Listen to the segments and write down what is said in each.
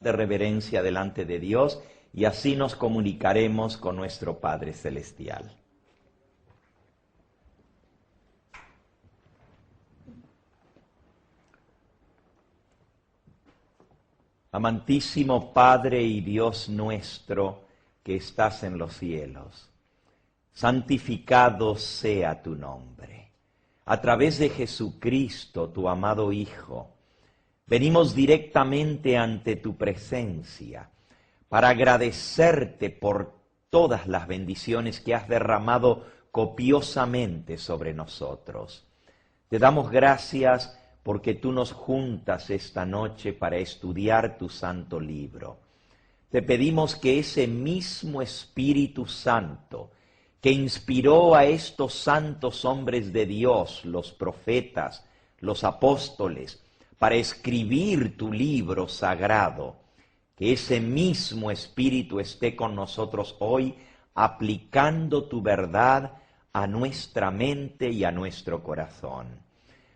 de reverencia delante de Dios y así nos comunicaremos con nuestro Padre Celestial. Amantísimo Padre y Dios nuestro que estás en los cielos, santificado sea tu nombre. A través de Jesucristo, tu amado Hijo, venimos directamente ante tu presencia para agradecerte por todas las bendiciones que has derramado copiosamente sobre nosotros. Te damos gracias porque tú nos juntas esta noche para estudiar tu santo libro. Te pedimos que ese mismo Espíritu Santo que inspiró a estos santos hombres de Dios, los profetas, los apóstoles, para escribir tu libro sagrado, que ese mismo Espíritu esté con nosotros hoy, aplicando tu verdad a nuestra mente y a nuestro corazón.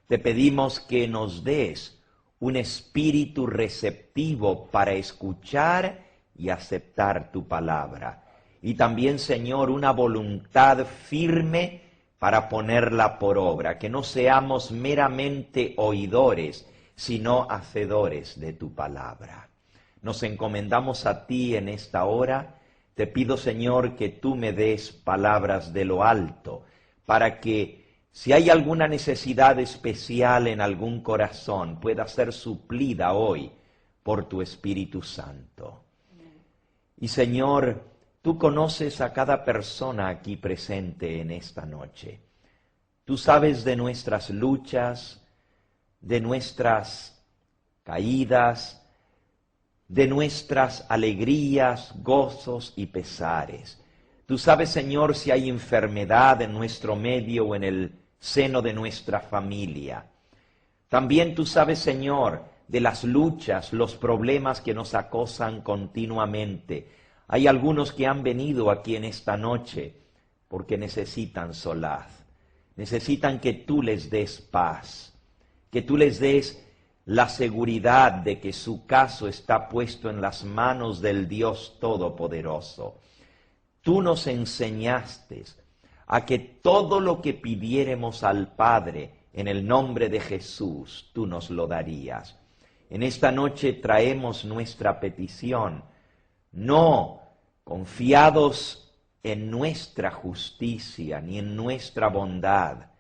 Te pedimos que nos des un espíritu receptivo para escuchar y aceptar tu palabra. Y también, Señor, una voluntad firme para ponerla por obra, que no seamos meramente oidores, sino hacedores de tu palabra. Nos encomendamos a ti en esta hora. Te pido, Señor, que tú me des palabras de lo alto, para que si hay alguna necesidad especial en algún corazón, pueda ser suplida hoy por tu Espíritu Santo. Y Señor, tú conoces a cada persona aquí presente en esta noche. Tú sabes de nuestras luchas, de nuestras caídas, de nuestras alegrías, gozos y pesares. Tú sabes, Señor, si hay enfermedad en nuestro medio o en el seno de nuestra familia. También tú sabes, Señor, de las luchas, los problemas que nos acosan continuamente. Hay algunos que han venido aquí en esta noche porque necesitan solaz, necesitan que tú les des paz, que tú les des la seguridad de que su caso está puesto en las manos del Dios Todopoderoso. Tú nos enseñaste a que todo lo que pidiéremos al Padre en el nombre de Jesús, tú nos lo darías. En esta noche traemos nuestra petición, no confiados en nuestra justicia ni en nuestra bondad,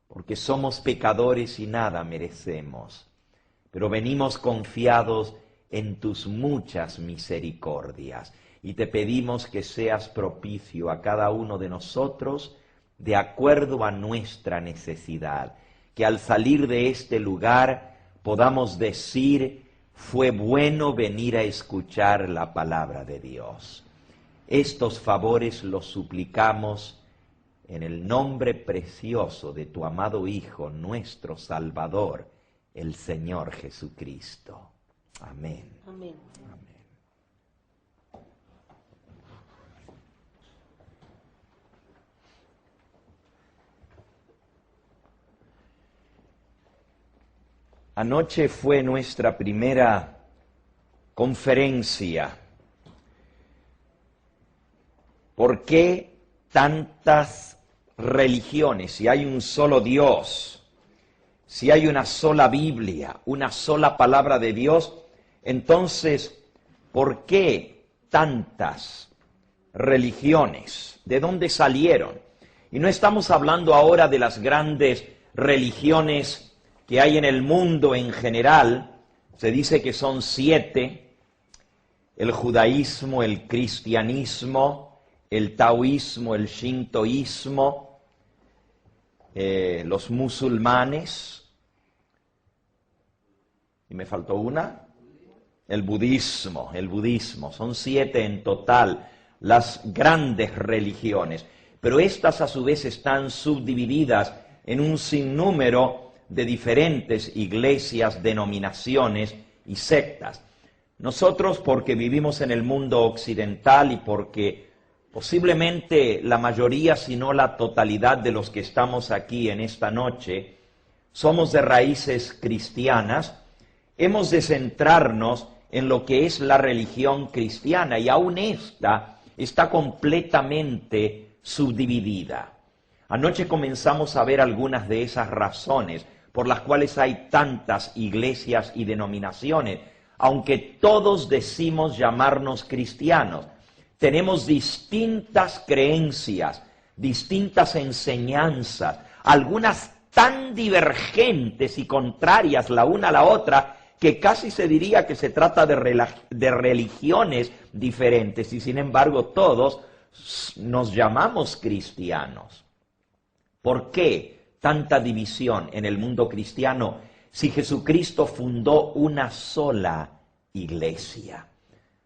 porque somos pecadores y nada merecemos, pero venimos confiados en tus muchas misericordias. Y te pedimos que seas propicio a cada uno de nosotros de acuerdo a nuestra necesidad. Que al salir de este lugar podamos decir, fue bueno venir a escuchar la palabra de Dios. Estos favores los suplicamos en el nombre precioso de tu amado Hijo, nuestro Salvador, el Señor Jesucristo. Amén. Amén. Amén. Anoche fue nuestra primera conferencia. ¿Por qué tantas religiones? Si hay un solo Dios, si hay una sola Biblia, una sola palabra de Dios, entonces, ¿por qué tantas religiones? ¿De dónde salieron? Y no estamos hablando ahora de las grandes religiones que hay en el mundo en general. Se dice que son 7, el judaísmo, el cristianismo, el taoísmo, el shintoísmo, los musulmanes, y me faltó una, el budismo, son 7 en total, las grandes religiones, pero estas a su vez están subdivididas en un sinnúmero de diferentes iglesias, denominaciones y sectas. Nosotros, porque vivimos en el mundo occidental y porque posiblemente la mayoría, si no la totalidad de los que estamos aquí en esta noche, somos de raíces cristianas, hemos de centrarnos en lo que es la religión cristiana, y aún esta está completamente subdividida. Anoche comenzamos a ver algunas de esas razones por las cuales hay tantas iglesias y denominaciones, aunque todos decimos llamarnos cristianos. Tenemos distintas creencias, distintas enseñanzas, algunas tan divergentes y contrarias la una a la otra, que casi se diría que se trata de religiones diferentes, y sin embargo todos nos llamamos cristianos. ¿Por qué tanta división en el mundo cristiano si Jesucristo fundó una sola iglesia?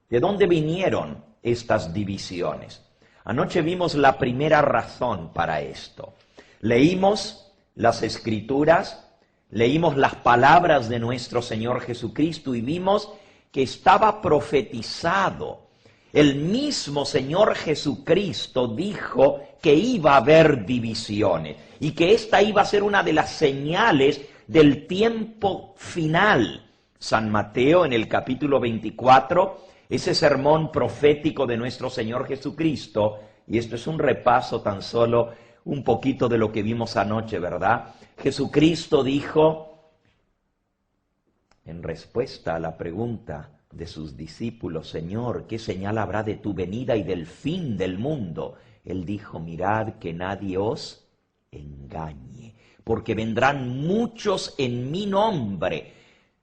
¿De dónde vinieron estas divisiones? Anoche vimos la primera razón para esto. Leímos las Escrituras, leímos las palabras de nuestro Señor Jesucristo y vimos que estaba profetizado. El mismo Señor Jesucristo dijo que iba a haber divisiones y que esta iba a ser una de las señales del tiempo final. San Mateo, en el capítulo 24, ese sermón profético de nuestro Señor Jesucristo, y esto es un repaso tan solo un poquito de lo que vimos anoche, ¿verdad? Jesucristo dijo, en respuesta a la pregunta de sus discípulos, Señor, ¿qué señal habrá de tu venida y del fin del mundo? Él dijo, mirad que nadie os engañe, porque vendrán muchos en mi nombre,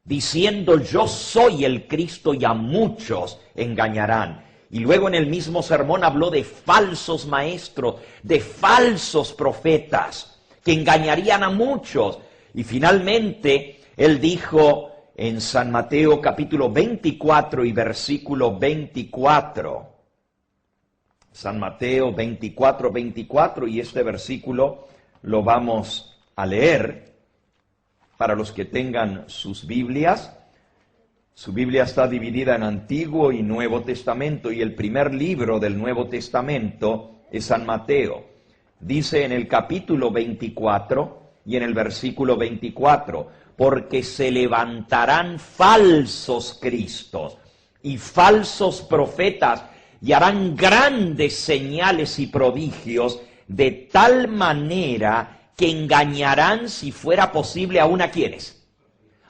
diciendo yo soy el Cristo, y a muchos engañarán. Y luego en el mismo sermón habló de falsos maestros, de falsos profetas, que engañarían a muchos. Y finalmente él dijo en San Mateo capítulo 24 y versículo 24, San Mateo 24, 24, y este versículo lo vamos a leer para los que tengan sus Biblias. Su Biblia está dividida en Antiguo y Nuevo Testamento, y el primer libro del Nuevo Testamento es San Mateo. Dice en el capítulo 24 y en el versículo 24, porque se levantarán falsos cristos y falsos profetas, y harán grandes señales y prodigios, de tal manera que engañarán, si fuera posible, aún a quienes,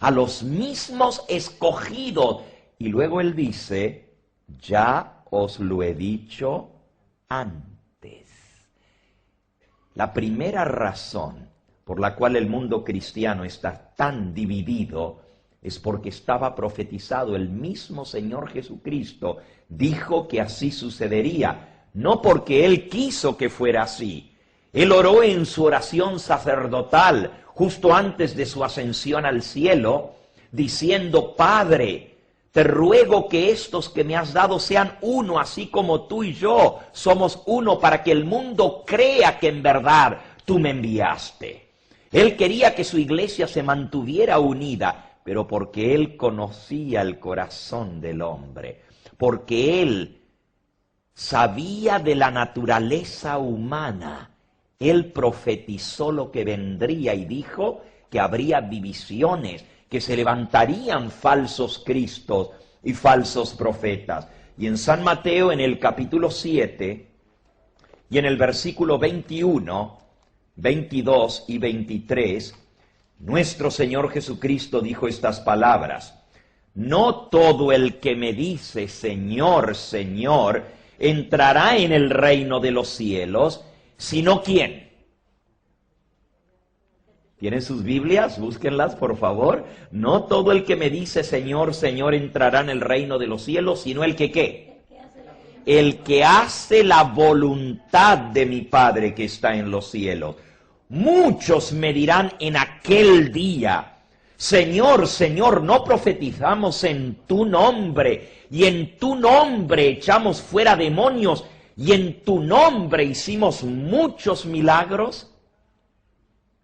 a los mismos escogidos. Y luego él dice, ya os lo he dicho antes. La primera razón por la cual el mundo cristiano está tan dividido es porque estaba profetizado. El mismo Señor Jesucristo dijo que así sucedería, no porque Él quiso que fuera así. Él oró en su oración sacerdotal justo antes de su ascensión al cielo, diciendo, Padre, te ruego que estos que me has dado sean uno, así como tú y yo somos uno, para que el mundo crea que en verdad tú me enviaste. Él quería que su iglesia se mantuviera unida, pero porque Él conocía el corazón del hombre, porque Él sabía de la naturaleza humana, Él profetizó lo que vendría y dijo que habría divisiones, que se levantarían falsos cristos y falsos profetas. Y en San Mateo, en el capítulo 7, y en el versículo 21, 22 y 23, nuestro Señor Jesucristo dijo estas palabras, no todo el que me dice, Señor, Señor, entrará en el reino de los cielos, sino ¿quién? ¿Tienen sus Biblias? Búsquenlas, por favor. No todo el que me dice, Señor, Señor, entrará en el reino de los cielos, sino el que ¿qué? El que hace la voluntad de mi Padre que está en los cielos. Muchos me dirán en aquel día, Señor, Señor, ¿no profetizamos en tu nombre? Y en tu nombre echamos fuera demonios, y en tu nombre hicimos muchos milagros.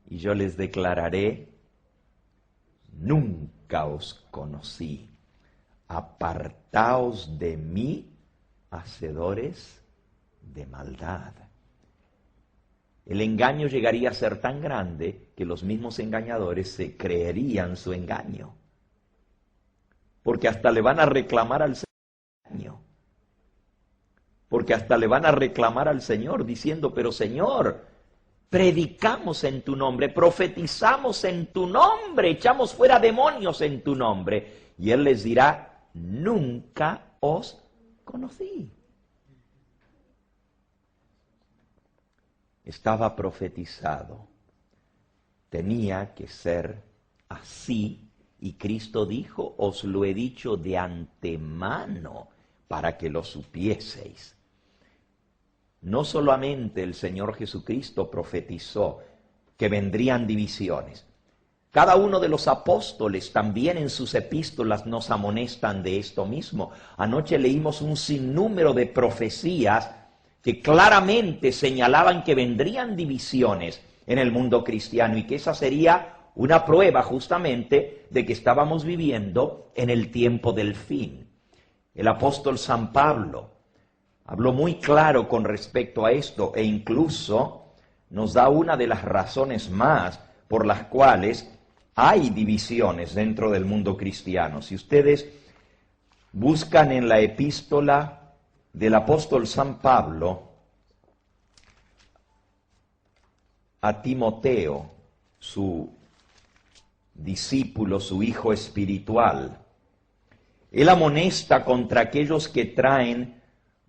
Y yo les declararé, nunca os conocí, apartaos de mí, hacedores de maldad. El engaño llegaría a ser tan grande que los mismos engañadores se creerían su engaño. porque hasta le van a reclamar al Señor. Porque hasta le van a reclamar al Señor diciendo, pero Señor, predicamos en tu nombre, profetizamos en tu nombre, echamos fuera demonios en tu nombre. Y Él les dirá, nunca os conocí. Estaba profetizado. Tenía que ser así. Y Cristo dijo, os lo he dicho de antemano para que lo supieseis. No solamente el Señor Jesucristo profetizó que vendrían divisiones. Cada uno de los apóstoles también en sus epístolas nos amonestan de esto mismo. Anoche leímos un sinnúmero de profecías que claramente señalaban que vendrían divisiones en el mundo cristiano y que esa sería una prueba justamente de que estábamos viviendo en el tiempo del fin. El apóstol San Pablo habló muy claro con respecto a esto e incluso nos da una de las razones más por las cuales hay divisiones dentro del mundo cristiano. Si ustedes buscan en la epístola del apóstol San Pablo a Timoteo, su discípulo, su hijo espiritual, él amonesta contra aquellos que traen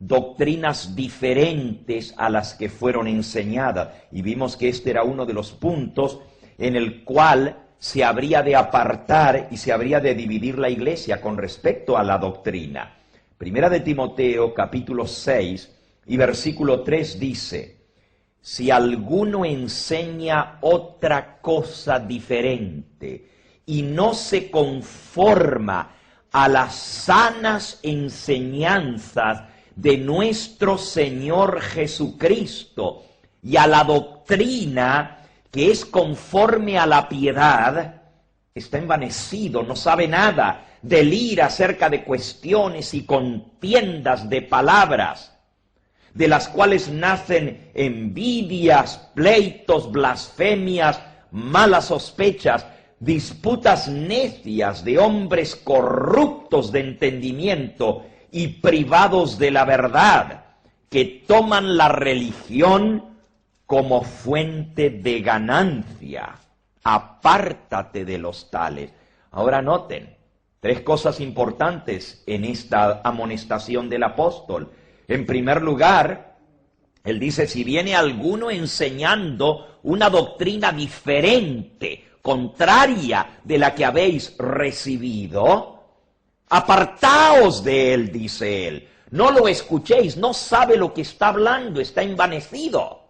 doctrinas diferentes a las que fueron enseñadas. Y vimos que este era uno de los puntos en el cual se habría de apartar y se habría de dividir la iglesia con respecto a la doctrina. Primera de Timoteo, capítulo 6 y versículo 3 dice, si alguno enseña otra cosa diferente y no se conforma a las sanas enseñanzas de nuestro Señor Jesucristo y a la doctrina que es conforme a la piedad, está envanecido, no sabe nada, delira acerca de cuestiones y contiendas de palabras, de las cuales nacen envidias, pleitos, blasfemias, malas sospechas, disputas necias de hombres corruptos de entendimiento y privados de la verdad, que toman la religión como fuente de ganancia. Apártate de los tales. Ahora noten, tres cosas importantes en esta amonestación del apóstol. En primer lugar, él dice, si viene alguno enseñando una doctrina diferente, contraria de la que habéis recibido, apartaos de él, dice él. No lo escuchéis, no sabe lo que está hablando, está envanecido.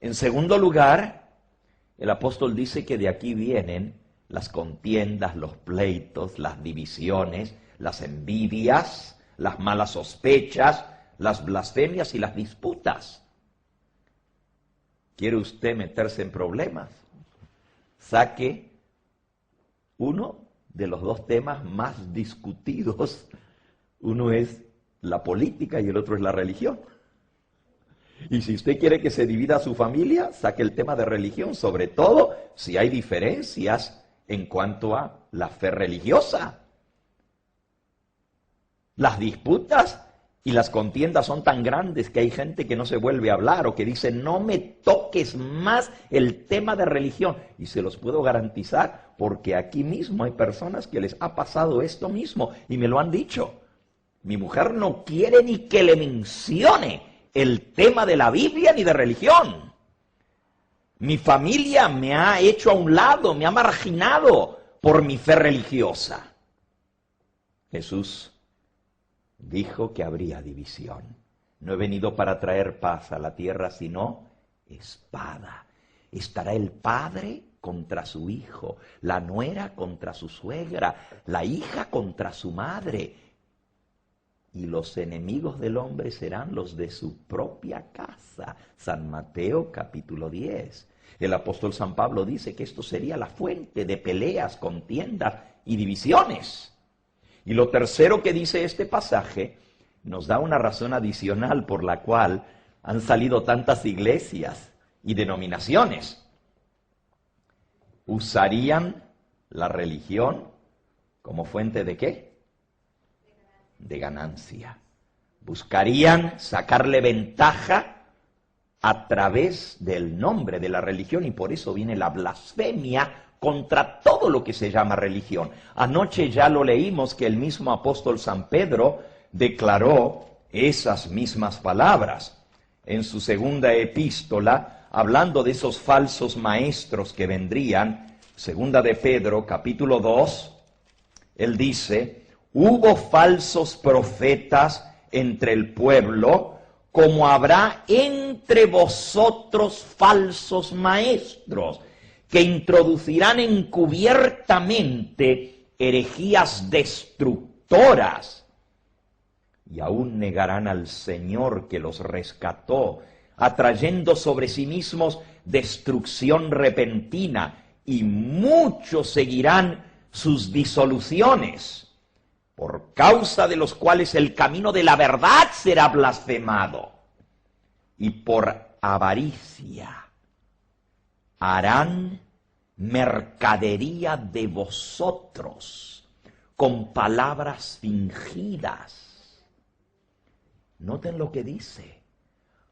En segundo lugar, el apóstol dice que de aquí vienen las contiendas, los pleitos, las divisiones, las envidias, las malas sospechas, las blasfemias y las disputas. ¿Quiere usted meterse en problemas? Saque uno de los dos temas más discutidos. Uno es la política y el otro es la religión. Y si usted quiere que se divida su familia, saque el tema de religión, sobre todo si hay diferencias en cuanto a la fe religiosa. Las disputas y las contiendas son tan grandes que hay gente que no se vuelve a hablar o que dice, no me toques más el tema de religión. Y se los puedo garantizar porque aquí mismo hay personas que les ha pasado esto mismo y me lo han dicho. Mi mujer no quiere ni que le mencione el tema de la Biblia ni de religión. Mi familia me ha hecho a un lado, me ha marginado por mi fe religiosa. Jesús dijo que habría división. No he venido para traer paz a la tierra, sino espada. Estará el padre contra su hijo, la nuera contra su suegra, la hija contra su madre. Y los enemigos del hombre serán los de su propia casa. San Mateo capítulo 10. El apóstol San Pablo dice que esto sería la fuente de peleas, contiendas y divisiones. Y lo tercero que dice este pasaje nos da una razón adicional por la cual han salido tantas iglesias y denominaciones. Usarían la religión ¿Como fuente de qué? De ganancia. Buscarían sacarle ventaja a través del nombre de la religión, y por eso viene la blasfemia contra todo lo que se llama religión. Anoche ya lo leímos que el mismo apóstol San Pedro declaró esas mismas palabras en su segunda epístola, hablando de esos falsos maestros que vendrían. Segunda de Pedro, capítulo 2, él dice: hubo falsos profetas entre el pueblo, como habrá entre vosotros falsos maestros, que introducirán encubiertamente herejías destructoras, y aún negarán al Señor que los rescató, atrayendo sobre sí mismos destrucción repentina, y muchos seguirán sus disoluciones, por causa de los cuales el camino de la verdad será blasfemado, y por avaricia harán mercadería de vosotros con palabras fingidas. Noten lo que dice: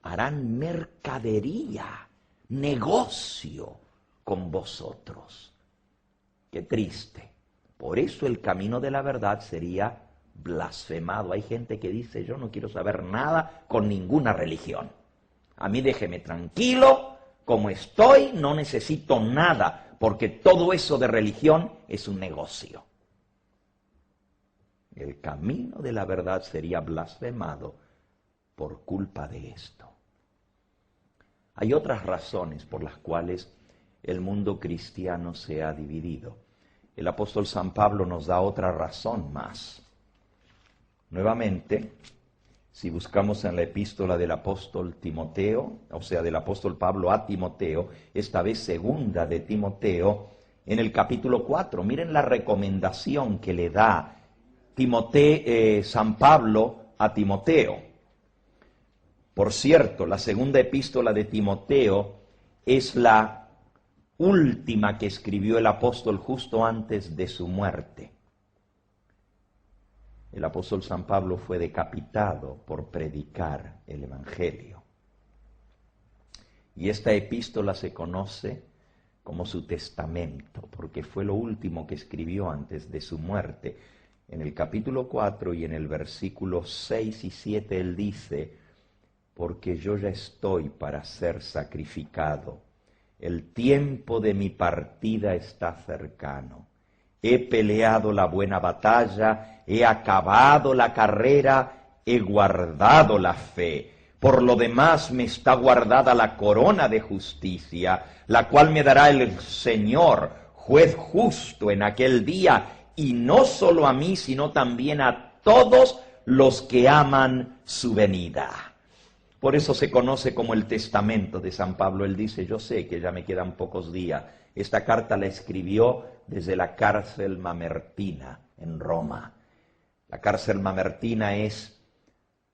harán mercadería, negocio con vosotros. Qué triste. Por eso el camino de la verdad sería blasfemado. Hay gente que dice: yo no quiero saber nada con ninguna religión. A mí déjeme tranquilo, como estoy, no necesito nada, porque todo eso de religión es un negocio. El camino de la verdad sería blasfemado por culpa de esto. Hay otras razones por las cuales el mundo cristiano se ha dividido. El apóstol San Pablo nos da otra razón más. Nuevamente, si buscamos en la epístola del apóstol Timoteo, o sea, del apóstol Pablo a Timoteo, esta vez segunda de Timoteo, en el capítulo 4, miren la recomendación que le da San Pablo a Timoteo. Por cierto, la segunda epístola de Timoteo es la última que escribió el apóstol justo antes de su muerte. El apóstol San Pablo fue decapitado por predicar el Evangelio. Y esta epístola se conoce como su testamento, porque fue lo último que escribió antes de su muerte. En el capítulo 4 y en el versículo 6 y 7 él dice: porque yo ya estoy para ser sacrificado, el tiempo de mi partida está cercano. He peleado la buena batalla, he acabado la carrera, he guardado la fe. Por lo demás me está guardada la corona de justicia, la cual me dará el Señor, juez justo en aquel día, y no solo a mí, sino también a todos los que aman su venida. Por eso se conoce como el testamento de San Pablo. Él dice: yo sé que ya me quedan pocos días. Esta carta la escribió desde la cárcel Mamertina en Roma. La cárcel Mamertina es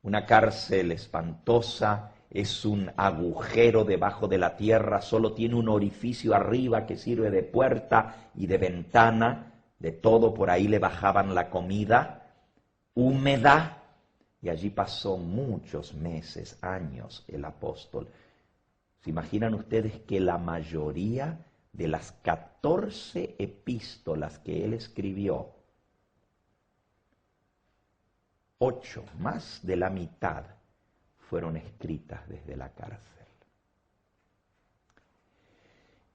una cárcel espantosa, es un agujero debajo de la tierra, solo tiene un orificio arriba que sirve de puerta y de ventana, de todo por ahí le bajaban la comida, húmeda, y allí pasó muchos meses, años el apóstol. ¿Se imaginan ustedes que la mayoría de las 14 epístolas que él escribió, 8, más de la mitad, fueron escritas desde la cárcel?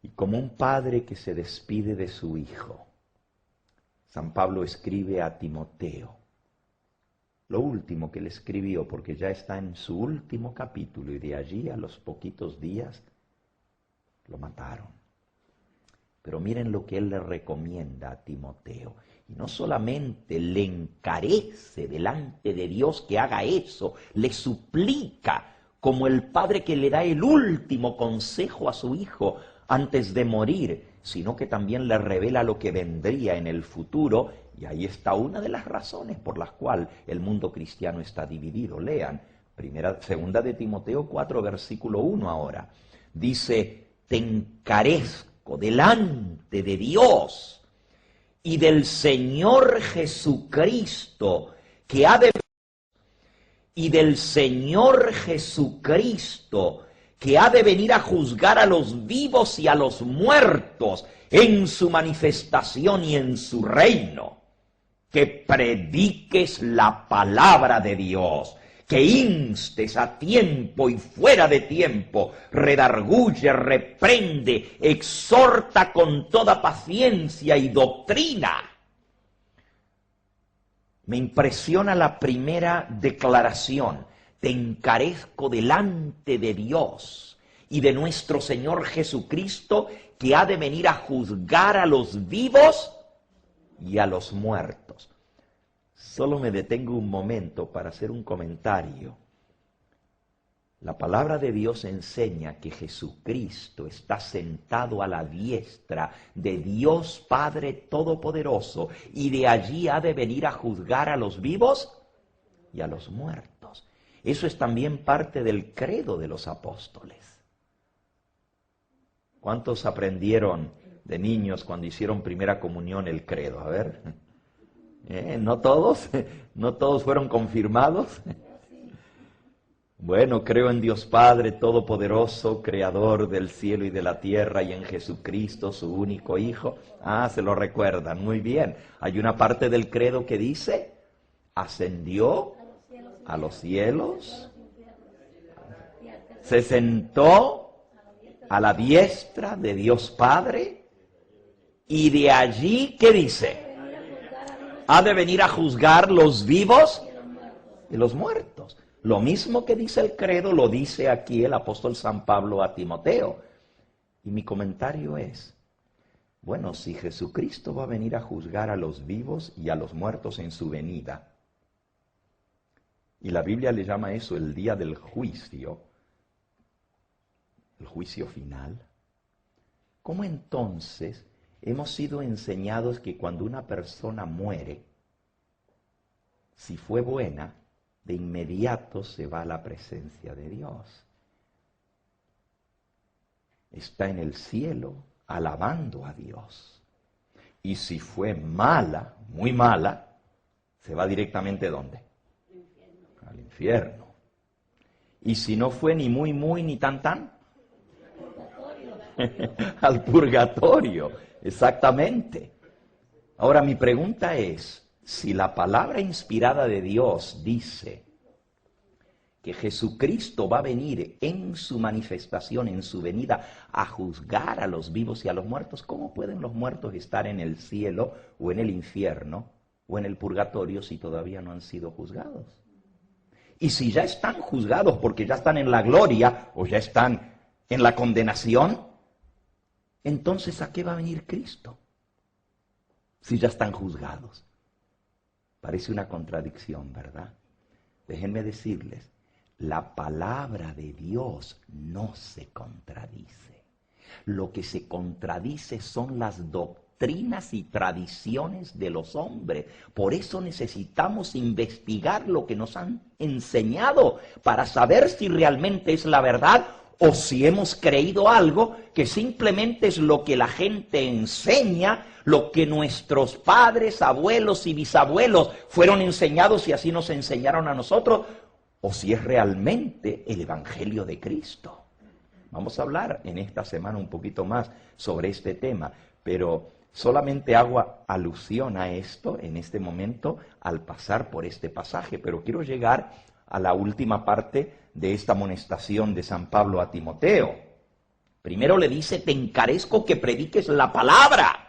Y como un padre que se despide de su hijo, San Pablo escribe a Timoteo, lo último que le escribió, porque ya está en su último capítulo, y de allí a los poquitos días lo mataron. Pero miren lo que él le recomienda a Timoteo. Y no solamente le encarece delante de Dios que haga eso, le suplica como el padre que le da el último consejo a su hijo antes de morir, sino que también le revela lo que vendría en el futuro. Y ahí está una de las razones por las cuales el mundo cristiano está dividido. Lean, segunda de Timoteo 4, versículo 1 ahora. Dice: te encarezco delante de Dios y del Señor Jesucristo, que ha de y del Señor Jesucristo, que ha de venir a juzgar a los vivos y a los muertos en su manifestación y en su reino. Que prediques la palabra de Dios, que instes a tiempo y fuera de tiempo, redarguye, reprende, exhorta con toda paciencia y doctrina. Me impresiona la primera declaración: te encarezco delante de Dios y de nuestro Señor Jesucristo, que ha de venir a juzgar a los vivos y a los muertos. Solo me detengo un momento para hacer un comentario. La palabra de Dios enseña que Jesucristo está sentado a la diestra de Dios Padre Todopoderoso y de allí ha de venir a juzgar a los vivos y a los muertos. Eso es también parte del credo de los apóstoles. ¿Cuántos aprendieron de niños cuando hicieron primera comunión el credo? A ver, ¿no todos? ¿No todos fueron confirmados? Bueno, creo en Dios Padre Todopoderoso, Creador del cielo y de la tierra, y en Jesucristo, su único Hijo. Ah, se lo recuerdan, muy bien. Hay una parte del credo que dice: ascendió a los cielos, se sentó a la diestra de Dios Padre, y de allí, ¿qué dice? Ha de venir a juzgar los vivos y los muertos. Lo mismo que dice el credo lo dice aquí el apóstol San Pablo a Timoteo. Y mi comentario es: bueno, si Jesucristo va a venir a juzgar a los vivos y a los muertos en su venida, y la Biblia le llama eso el día del juicio, el juicio final, ¿cómo entonces hemos sido enseñados que cuando una persona muere, si fue buena, de inmediato se va a la presencia de Dios? Está en el cielo alabando a Dios. Y si fue mala, muy mala, se va directamente ¿dónde? Al infierno. Y si no fue ni muy, muy, ni tan, tan, al purgatorio. Exactamente. Ahora mi pregunta es: si la palabra inspirada de Dios dice que Jesucristo va a venir en su manifestación, en su venida, a juzgar a los vivos y a los muertos, ¿cómo pueden los muertos estar en el cielo o en el infierno o en el purgatorio si todavía no han sido juzgados? Y si ya están juzgados porque ya están en la gloria o ya están en la condenación, entonces ¿a qué va a venir Cristo? Si ya están juzgados. Parece una contradicción, ¿verdad? Déjenme decirles, la palabra de Dios no se contradice. Lo que se contradice son las doctrinas y tradiciones de los hombres. Por eso necesitamos investigar lo que nos han enseñado para saber si realmente es la verdad o si hemos creído algo que simplemente es lo que la gente enseña, lo que nuestros padres, abuelos y bisabuelos fueron enseñados y así nos enseñaron a nosotros, o si es realmente el Evangelio de Cristo. Vamos a hablar en esta semana un poquito más sobre este tema, pero solamente hago alusión a esto en este momento al pasar por este pasaje, pero quiero llegar a la última parte de esta amonestación de San Pablo a Timoteo. Primero le dice: te encarezco que prediques la palabra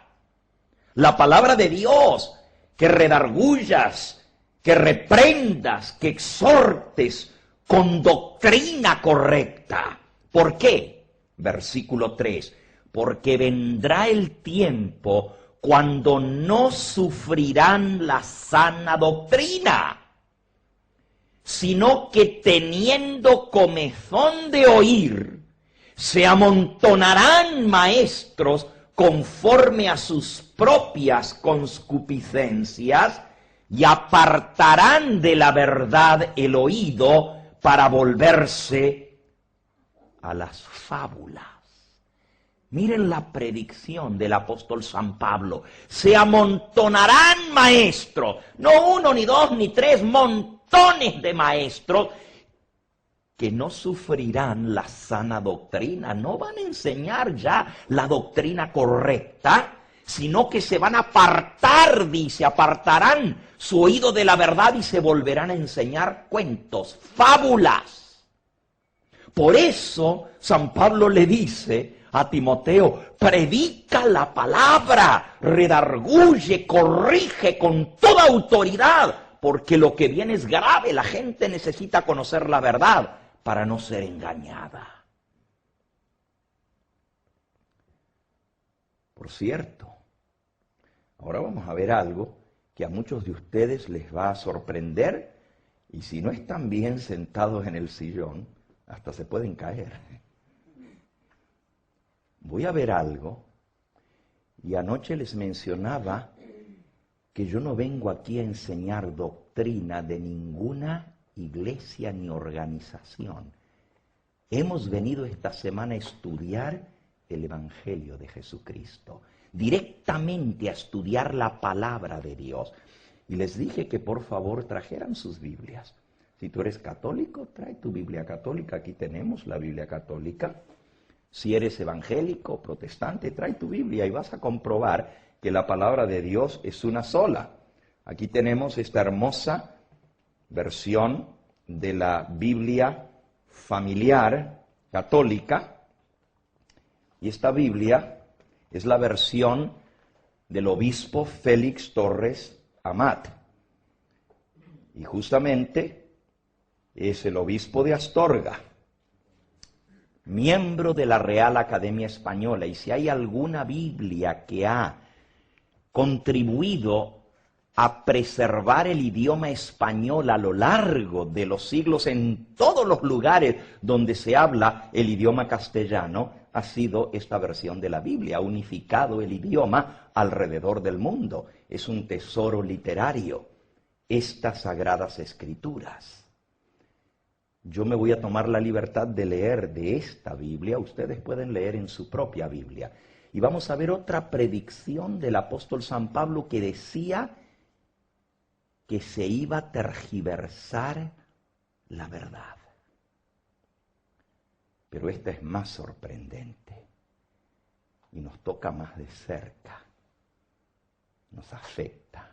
de Dios, que redargullas, que reprendas, que exhortes con doctrina correcta. ¿Por qué? Versículo 3. Porque vendrá el tiempo cuando no sufrirán la sana doctrina, sino que teniendo comezón de oír, se amontonarán maestros conforme a sus propias concupiscencias y apartarán de la verdad el oído para volverse a las fábulas. Miren la predicción del apóstol San Pablo. Se amontonarán maestros, no uno, ni dos, ni tres, montones de maestros que no sufrirán la sana doctrina, no van a enseñar ya la doctrina correcta, sino que se van a apartar, dice, apartarán su oído de la verdad y se volverán a enseñar cuentos, fábulas. Por eso San Pablo le dice a Timoteo, predica la palabra, redarguye, corrige con toda autoridad, porque lo que viene es grave, la gente necesita conocer la verdad para no ser engañada. Por cierto, ahora vamos a ver algo que a muchos de ustedes les va a sorprender, y si no están bien sentados en el sillón, hasta se pueden caer. Voy a ver algo, y anoche les mencionaba que yo no vengo aquí a enseñar doctrina de ninguna iglesia ni organización. Hemos venido esta semana a estudiar el Evangelio de Jesucristo, directamente a estudiar la palabra de Dios. Y les dije que por favor trajeran sus Biblias. Si tú eres católico, trae tu Biblia católica, aquí tenemos la Biblia católica. Si eres evangélico, protestante, trae tu Biblia y vas a comprobar que la palabra de Dios es una sola. Aquí tenemos esta hermosa versión de la Biblia familiar católica, y esta Biblia es la versión del obispo Félix Torres Amat, y justamente es el obispo de Astorga, miembro de la Real Academia Española, y si hay alguna Biblia que ha contribuido a preservar el idioma español a lo largo de los siglos en todos los lugares donde se habla el idioma castellano, ha sido esta versión de la Biblia, ha unificado el idioma alrededor del mundo. Es un tesoro literario, estas sagradas escrituras. Yo me voy a tomar la libertad de leer de esta Biblia, ustedes pueden leer en su propia Biblia. Y vamos a ver otra predicción del apóstol San Pablo que decía que se iba a tergiversar la verdad. Pero esta es más sorprendente y nos toca más de cerca, nos afecta.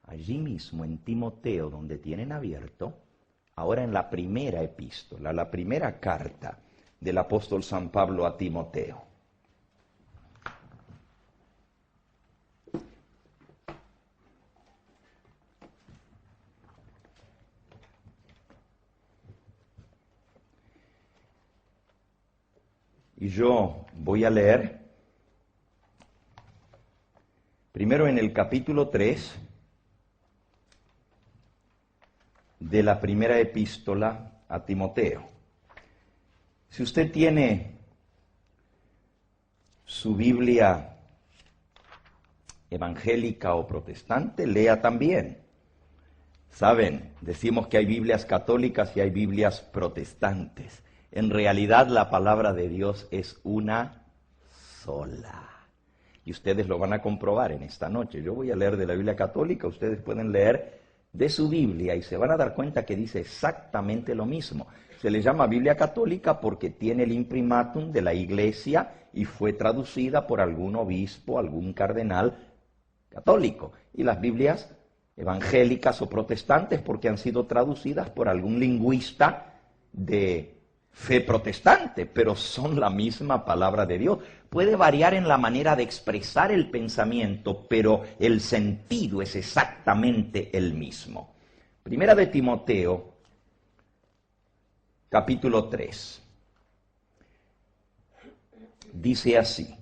Allí mismo en Timoteo, donde tienen abierto, ahora en la primera epístola, la primera carta del apóstol San Pablo a Timoteo. Y yo voy a leer primero en el capítulo 3 de la primera epístola a Timoteo. Si usted tiene su Biblia evangélica o protestante, lea también. Saben, decimos que hay Biblias católicas y hay Biblias protestantes. En realidad la palabra de Dios es una sola. Y ustedes lo van a comprobar en esta noche. Yo voy a leer de la Biblia católica, ustedes pueden leer de su Biblia y se van a dar cuenta que dice exactamente lo mismo. Se le llama Biblia católica porque tiene el imprimatum de la Iglesia y fue traducida por algún obispo, algún cardenal católico. Y las Biblias evangélicas o protestantes porque han sido traducidas por algún lingüista de fe protestante, pero son la misma palabra de Dios. Puede variar en la manera de expresar el pensamiento, pero el sentido es exactamente el mismo. Primera de Timoteo, capítulo 3. Dice así: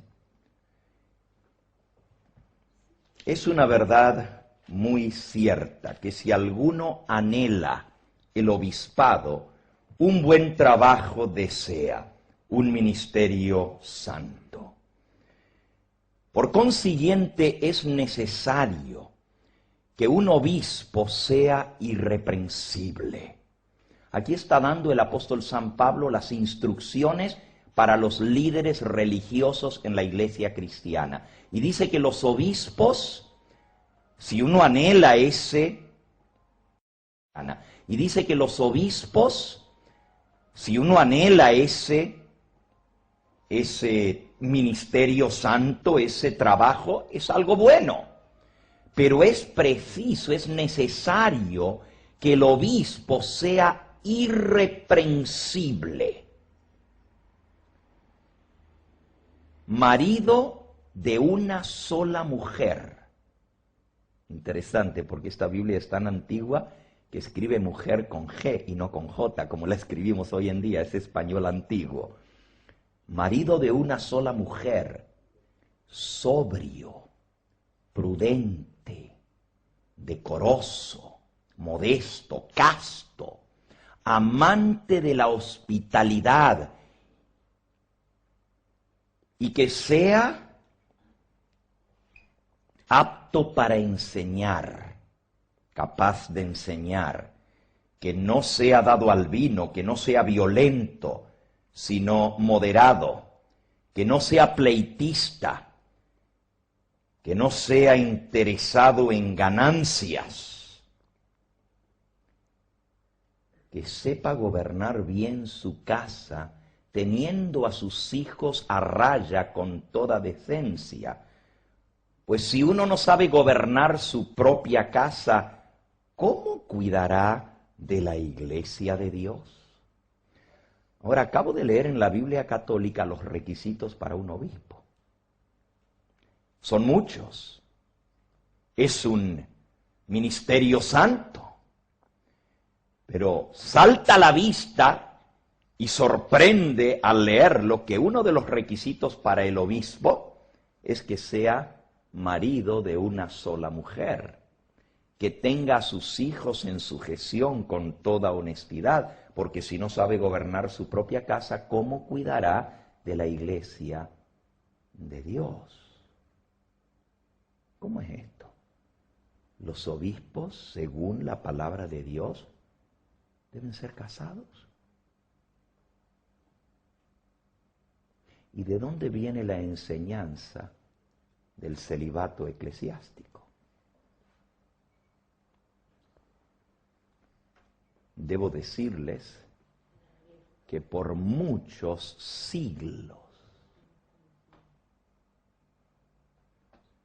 es una verdad muy cierta que si alguno anhela el obispado, un buen trabajo desea, un ministerio santo. Por consiguiente, es necesario que un obispo sea irreprensible. Aquí está dando el apóstol San Pablo las instrucciones para los líderes religiosos en la iglesia cristiana. Y dice que los obispos, si uno anhela y dice que los obispos, si uno anhela ese ministerio santo, ese trabajo, es algo bueno. Pero es preciso, es necesario que el obispo sea irreprensible. Marido de una sola mujer. Interesante, porque esta Biblia es tan antigua que escribe mujer con G y no con J, como la escribimos hoy en día, es español antiguo. Marido de una sola mujer, sobrio, prudente, decoroso, modesto, casto, amante de la hospitalidad, y que sea apto para enseñar, capaz de enseñar, que no sea dado al vino, que no sea violento, sino moderado, que no sea pleitista, que no sea interesado en ganancias, que sepa gobernar bien su casa, teniendo a sus hijos a raya con toda decencia. Pues si uno no sabe gobernar su propia casa, ¿cómo cuidará de la iglesia de Dios? Ahora, acabo de leer en la Biblia católica los requisitos para un obispo. Son muchos. Es un ministerio santo. Pero salta a la vista y sorprende al leerlo que uno de los requisitos para el obispo es que sea marido de una sola mujer, que tenga a sus hijos en sujeción con toda honestidad, porque si no sabe gobernar su propia casa, ¿cómo cuidará de la iglesia de Dios? ¿Cómo es esto? Los obispos, según la palabra de Dios, deben ser casados. ¿Y de dónde viene la enseñanza del celibato eclesiástico? Debo decirles que por muchos siglos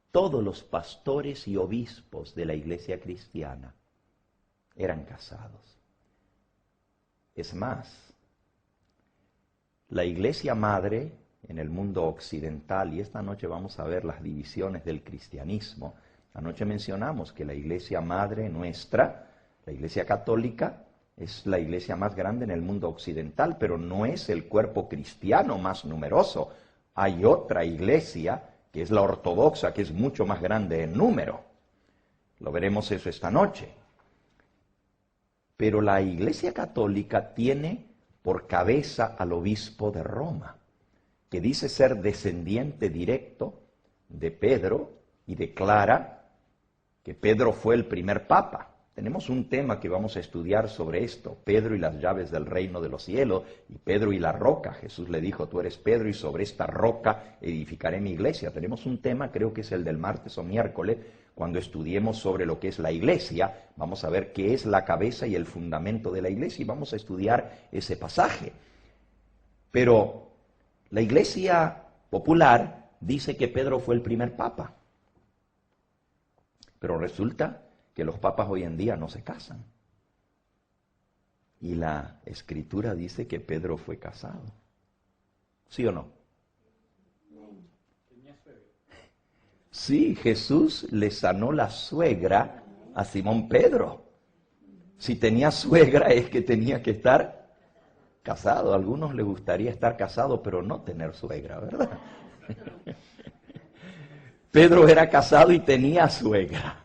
todos los pastores y obispos de la iglesia cristiana eran casados. Es más, la iglesia madre en el mundo occidental, y esta noche vamos a ver las divisiones del cristianismo. Anoche mencionamos que la iglesia madre nuestra, la iglesia católica, es la iglesia más grande en el mundo occidental, pero no es el cuerpo cristiano más numeroso. Hay otra iglesia, que es la ortodoxa, que es mucho más grande en número. Lo veremos eso esta noche. Pero la iglesia católica tiene por cabeza al obispo de Roma, que dice ser descendiente directo de Pedro y declara que Pedro fue el primer papa. Tenemos un tema que vamos a estudiar sobre esto, Pedro y las llaves del reino de los cielos, y Pedro y la roca. Jesús le dijo, tú eres Pedro y sobre esta roca edificaré mi iglesia. Tenemos un tema, creo que es el del martes o miércoles, cuando estudiemos sobre lo que es la iglesia, vamos a ver qué es la cabeza y el fundamento de la iglesia y vamos a estudiar ese pasaje. Pero la iglesia popular dice que Pedro fue el primer papa, pero resulta que los papas hoy en día no se casan. Y la Escritura dice que Pedro fue casado. ¿Sí o no? Sí, Jesús le sanó la suegra a Simón Pedro. Si tenía suegra es que tenía que estar casado. A algunos les gustaría estar casado, pero no tener suegra, ¿verdad? Pedro era casado y tenía suegra.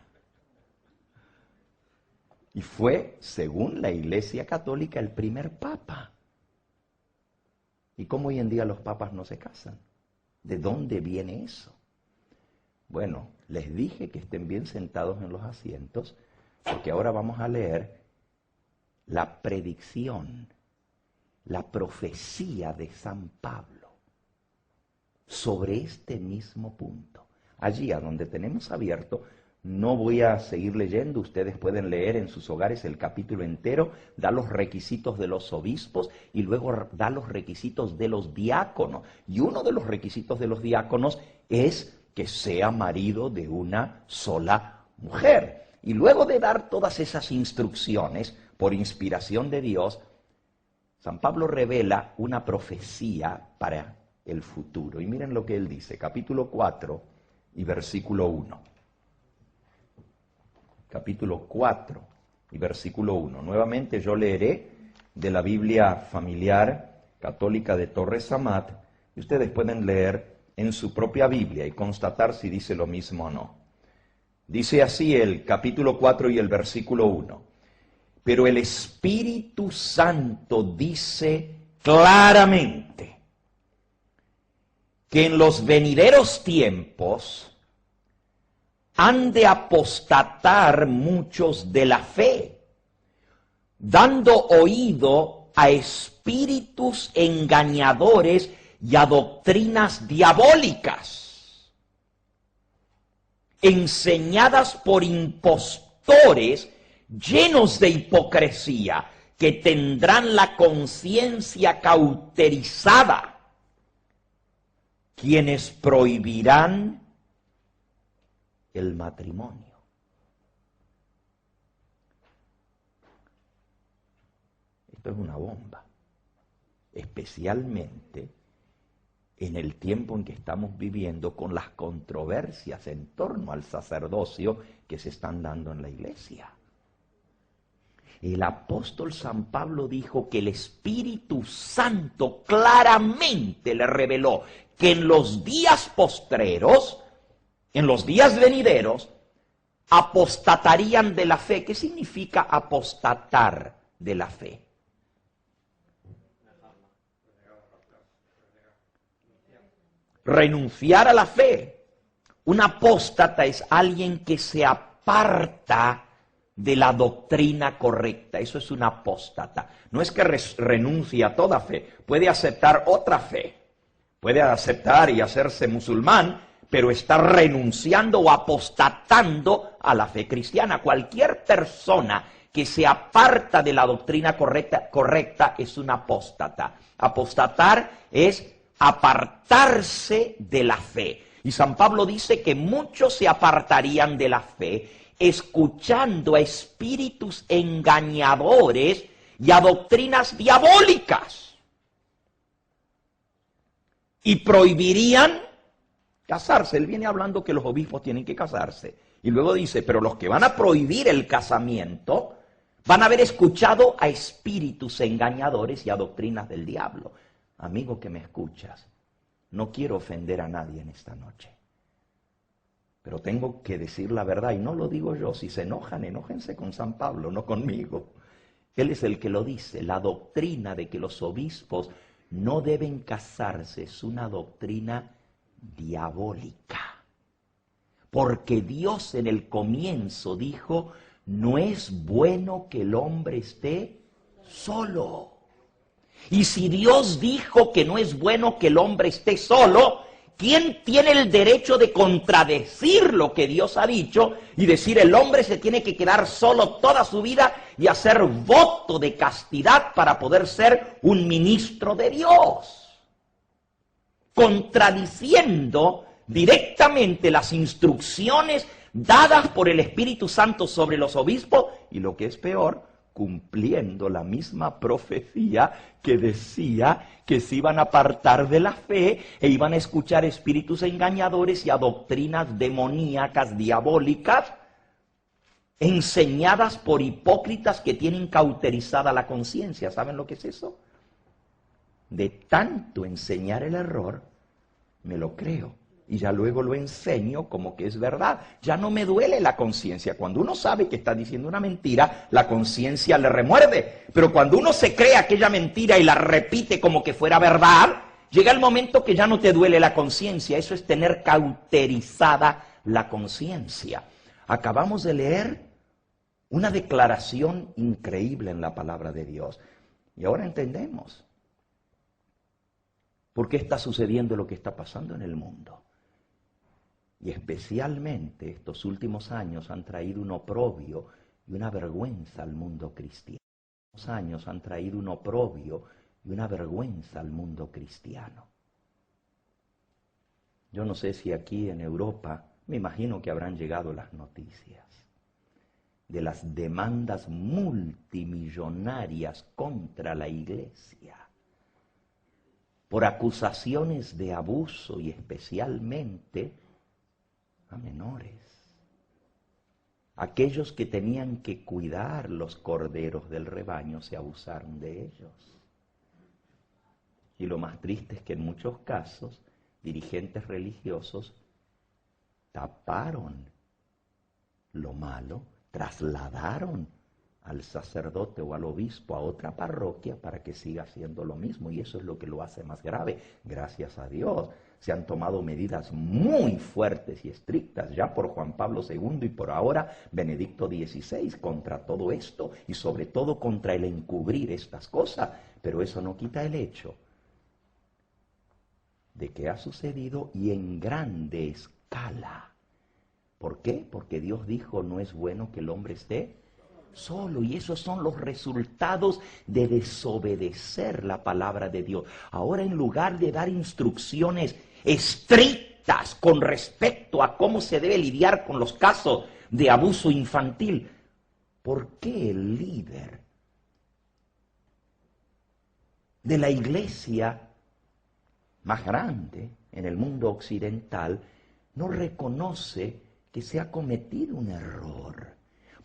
Y fue, según la Iglesia Católica, el primer papa. ¿Y cómo hoy en día los papas no se casan? ¿De dónde viene eso? Bueno, les dije que estén bien sentados en los asientos, porque ahora vamos a leer la predicción, la profecía de San Pablo. sobre este mismo punto. Allí a donde tenemos abierto, no voy a seguir leyendo, ustedes pueden leer en sus hogares el capítulo entero, da los requisitos de los obispos y luego da los requisitos de los diáconos. Y uno de los requisitos de los diáconos es que sea marido de una sola mujer. Y luego de dar todas esas instrucciones por inspiración de Dios, San Pablo revela una profecía para el futuro. Y miren lo que él dice, capítulo 4 y versículo 1. Capítulo 4 y versículo 1. Nuevamente yo leeré de la Biblia familiar católica de Torres Amat, y ustedes pueden leer en su propia Biblia y constatar si dice lo mismo o no. Dice así el capítulo 4 y el versículo 1. Pero el Espíritu Santo dice claramente que en los venideros tiempos han de apostatar muchos de la fe, dando oído a espíritus engañadores y a doctrinas diabólicas, enseñadas por impostores llenos de hipocresía, que tendrán la conciencia cauterizada, quienes prohibirán el matrimonio. Esto es una bomba, especialmente en el tiempo en que estamos viviendo con las controversias en torno al sacerdocio que se están dando en la iglesia. El apóstol San Pablo dijo que el Espíritu Santo claramente le reveló que en los días postreros, en los días venideros, apostatarían de la fe. ¿Qué significa apostatar de la fe? Renunciar a la fe. Un apóstata es alguien que se aparta de la doctrina correcta. Eso es un apóstata. No es que renuncie a toda fe. Puede aceptar otra fe. Puede aceptar y hacerse musulmán, pero está renunciando o apostatando a la fe cristiana. Cualquier persona que se aparta de la doctrina correcta es un apóstata. Apostatar es apartarse de la fe. Y San Pablo dice que muchos se apartarían de la fe escuchando a espíritus engañadores y a doctrinas diabólicas. Y prohibirían casarse. Él viene hablando que los obispos tienen que casarse. Y luego dice, pero los que van a prohibir el casamiento van a haber escuchado a espíritus engañadores y a doctrinas del diablo. Amigo que me escuchas, no quiero ofender a nadie en esta noche. Pero tengo que decir la verdad, y no lo digo yo. Si se enojan, enójense con San Pablo, no conmigo. Él es el que lo dice. La doctrina de que los obispos no deben casarse es una doctrina diabólica. Porque Dios en el comienzo dijo, no es bueno que el hombre esté solo. Y si Dios dijo que no es bueno que el hombre esté solo, ¿quién tiene el derecho de contradecir lo que Dios ha dicho y decir el hombre se tiene que quedar solo toda su vida y hacer voto de castidad para poder ser un ministro de Dios? Contradiciendo directamente las instrucciones dadas por el Espíritu Santo sobre los obispos y, lo que es peor, cumpliendo la misma profecía que decía que se iban a apartar de la fe e iban a escuchar espíritus engañadores y a doctrinas demoníacas, diabólicas, enseñadas por hipócritas que tienen cauterizada la conciencia. ¿Saben lo que es eso? De tanto enseñar el error, me lo creo. Y ya luego lo enseño como que es verdad. Ya no me duele la conciencia. Cuando uno sabe que está diciendo una mentira, la conciencia le remuerde. Pero cuando uno se cree aquella mentira y la repite como que fuera verdad, llega el momento que ya no te duele la conciencia. Eso es tener cauterizada la conciencia. Acabamos de leer una declaración increíble en la palabra de Dios. Y ahora entendemos. ¿Por qué está sucediendo lo que está pasando en el mundo? Y especialmente estos últimos años han traído un oprobio y una vergüenza al mundo cristiano. Estos años han traído un oprobio y una vergüenza al mundo cristiano. Yo no sé si aquí en Europa, me imagino que habrán llegado las noticias de las demandas multimillonarias contra la Iglesia por acusaciones de abuso y especialmente a menores. Aquellos que tenían que cuidar los corderos del rebaño se abusaron de ellos. Y lo más triste es que en muchos casos dirigentes religiosos taparon lo malo, trasladaron al sacerdote o al obispo a otra parroquia para que siga haciendo lo mismo, y eso es lo que lo hace más grave. Gracias a Dios se han tomado medidas muy fuertes y estrictas ya por Juan Pablo II y por ahora Benedicto XVI contra todo esto y sobre todo contra el encubrir estas cosas, pero eso no quita el hecho de que ha sucedido y en grande escala. ¿Por qué? Porque Dios dijo, no es bueno que el hombre esté solo, y esos son los resultados de desobedecer la palabra de Dios. Ahora, en lugar de dar instrucciones estrictas con respecto a cómo se debe lidiar con los casos de abuso infantil, ¿por qué el líder de la iglesia más grande en el mundo occidental no reconoce que se ha cometido un error?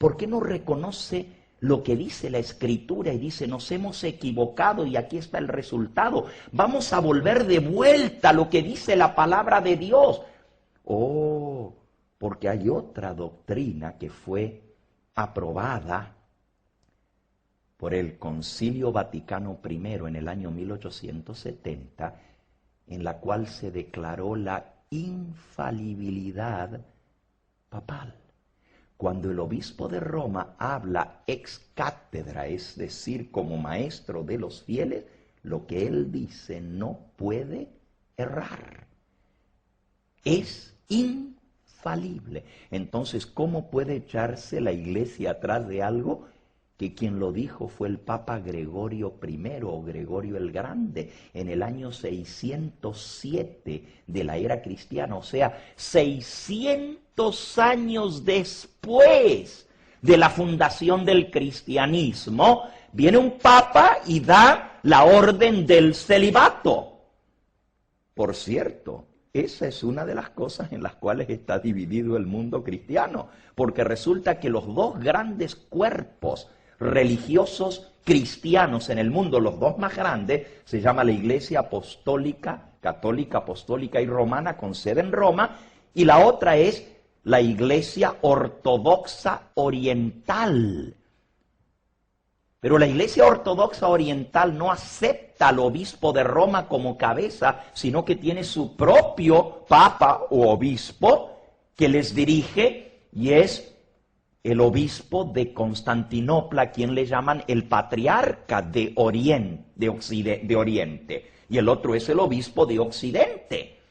¿Por qué no reconoce lo que dice la Escritura y dice, nos hemos equivocado y aquí está el resultado? Vamos a volver de vuelta a lo que dice la palabra de Dios. Oh, porque hay otra doctrina que fue aprobada por el Concilio Vaticano I en el año 1870, en la cual se declaró la infalibilidad papal. Cuando el obispo de Roma habla ex cátedra, es decir, como maestro de los fieles, lo que él dice no puede errar. Es infalible. Entonces, ¿cómo puede echarse la iglesia atrás de algo que quien lo dijo fue el Papa Gregorio I o Gregorio el Grande en el año 607 de la era cristiana? O sea, 600 años después de la fundación del cristianismo, viene un papa y da la orden del celibato. Por cierto, esa es una de las cosas en las cuales está dividido el mundo cristiano, porque resulta que los dos grandes cuerpos religiosos cristianos en el mundo, los dos más grandes, se llama la Iglesia Apostólica, Católica, Apostólica y Romana, con sede en Roma, y la otra es la Iglesia Ortodoxa Oriental. Pero la Iglesia Ortodoxa Oriental no acepta al obispo de Roma como cabeza, sino que tiene su propio papa o obispo que les dirige, y es el obispo de Constantinopla, quien le llaman el patriarca de Oriente, y el otro es el obispo de Occidente.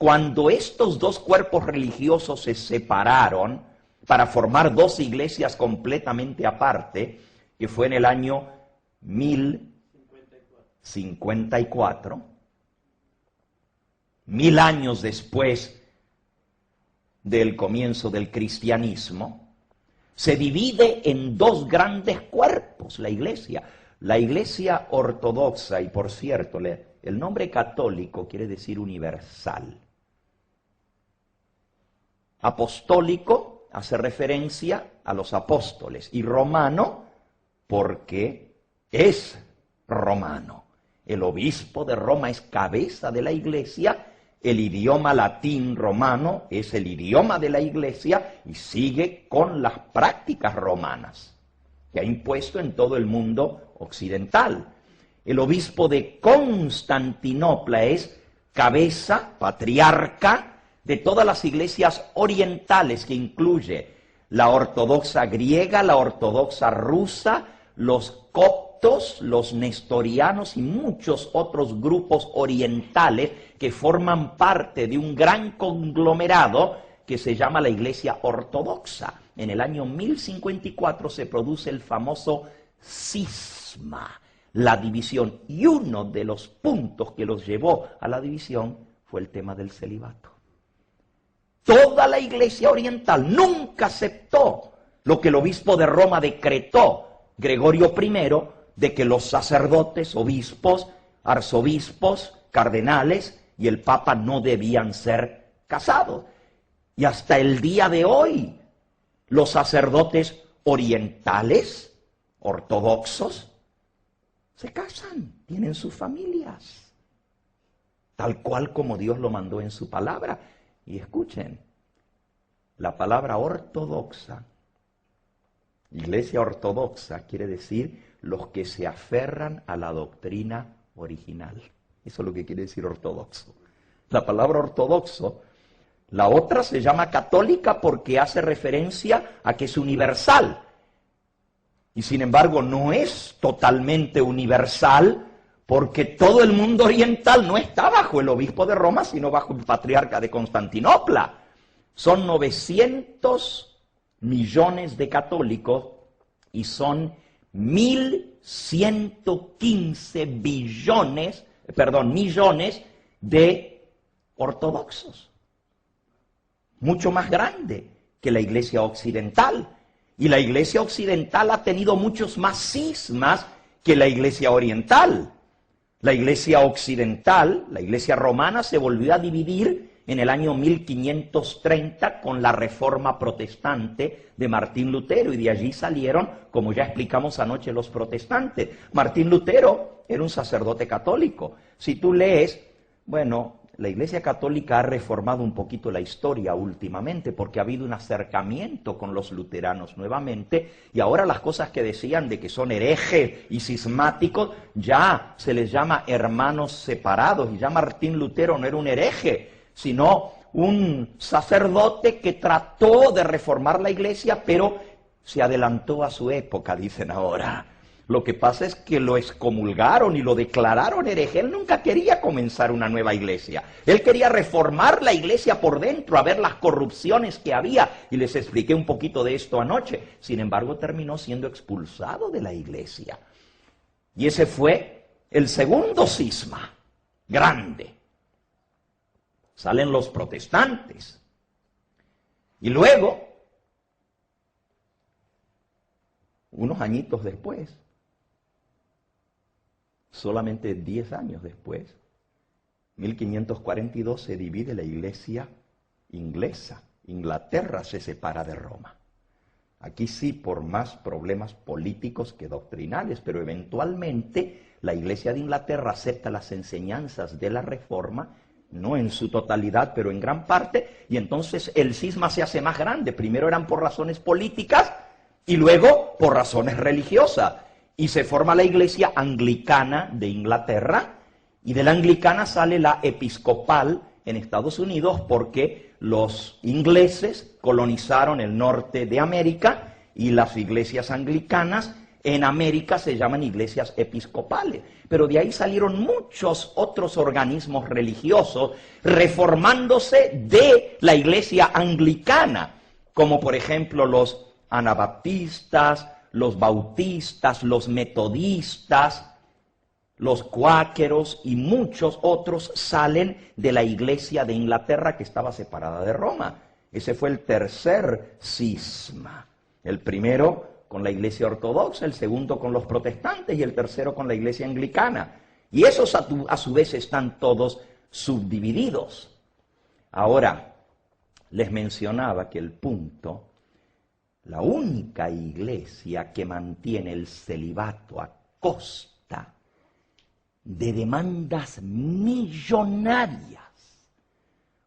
Cuando estos dos cuerpos religiosos se separaron para formar dos iglesias completamente aparte, que fue en el año 1054, 1000 años después del comienzo del cristianismo, se divide en dos grandes cuerpos la iglesia. La iglesia ortodoxa, y por cierto, el nombre católico quiere decir universal. Apostólico hace referencia a los apóstoles, y romano porque es romano. El obispo de Roma es cabeza de la iglesia. El idioma latín romano es el idioma de la iglesia y sigue con las prácticas romanas que ha impuesto en todo el mundo occidental. El obispo de Constantinopla es cabeza, patriarca de todas las iglesias orientales, que incluye la ortodoxa griega, la ortodoxa rusa, los coptos coptos, los nestorianos y muchos otros grupos orientales que forman parte de un gran conglomerado que se llama la Iglesia Ortodoxa. En el año 1054 se produce el famoso cisma, la división, y uno de los puntos que los llevó a la división fue el tema del celibato. Toda la Iglesia oriental nunca aceptó lo que el obispo de Roma decretó, Gregorio I, de que los sacerdotes, obispos, arzobispos, cardenales y el papa no debían ser casados. Y hasta el día de hoy, los sacerdotes orientales, ortodoxos, se casan, tienen sus familias, tal cual como Dios lo mandó en su palabra. Y escuchen, la palabra ortodoxa, iglesia ortodoxa, quiere decir los que se aferran a la doctrina original. Eso es lo que quiere decir ortodoxo. La palabra ortodoxo, la otra se llama católica porque hace referencia a que es universal. Y sin embargo no es totalmente universal porque todo el mundo oriental no está bajo el obispo de Roma, sino bajo el patriarca de Constantinopla. Son 900 millones de católicos y son 1.115 millones de ortodoxos. Mucho más grande que la iglesia occidental. Y la iglesia occidental ha tenido muchos más cismas que la iglesia oriental. La iglesia occidental, la iglesia romana, se volvió a dividir en el año 1530 con la reforma protestante de Martín Lutero, y de allí salieron, como ya explicamos anoche, los protestantes. Martín Lutero era un sacerdote católico. Si tú lees, bueno, la Iglesia Católica ha reformado un poquito la historia últimamente porque ha habido un acercamiento con los luteranos nuevamente, y ahora las cosas que decían de que son herejes y cismáticos ya se les llama hermanos separados, y ya Martín Lutero no era un hereje, sino un sacerdote que trató de reformar la iglesia, pero se adelantó a su época, dicen ahora. Lo que pasa es que lo excomulgaron y lo declararon hereje. Él nunca quería comenzar una nueva iglesia. Él quería reformar la iglesia por dentro, a ver las corrupciones que había. Y les expliqué un poquito de esto anoche. Sin embargo, terminó siendo expulsado de la iglesia. Y ese fue el segundo cisma grande. Salen los protestantes. Y luego, unos añitos después, solamente 10 años después, 1542, se divide la iglesia inglesa. Inglaterra se separa de Roma. Aquí sí, por más problemas políticos que doctrinales, pero eventualmente la iglesia de Inglaterra acepta las enseñanzas de la Reforma, no en su totalidad, pero en gran parte, y entonces el cisma se hace más grande. Primero eran por razones políticas y luego por razones religiosas. Y se forma la iglesia anglicana de Inglaterra, y de la anglicana sale la episcopal en Estados Unidos, porque los ingleses colonizaron el norte de América, y las iglesias anglicanas en América se llaman iglesias episcopales. Pero de ahí salieron muchos otros organismos religiosos reformándose de la iglesia anglicana, como por ejemplo los anabaptistas, los bautistas, los metodistas, los cuáqueros y muchos otros salen de la iglesia de Inglaterra que estaba separada de Roma. Ese fue el tercer cisma. El primero con la iglesia ortodoxa, el segundo con los protestantes y el tercero con la iglesia anglicana. Y esos a su vez están todos subdivididos. Ahora, les mencionaba que el punto, la única iglesia que mantiene el celibato a costa de demandas millonarias,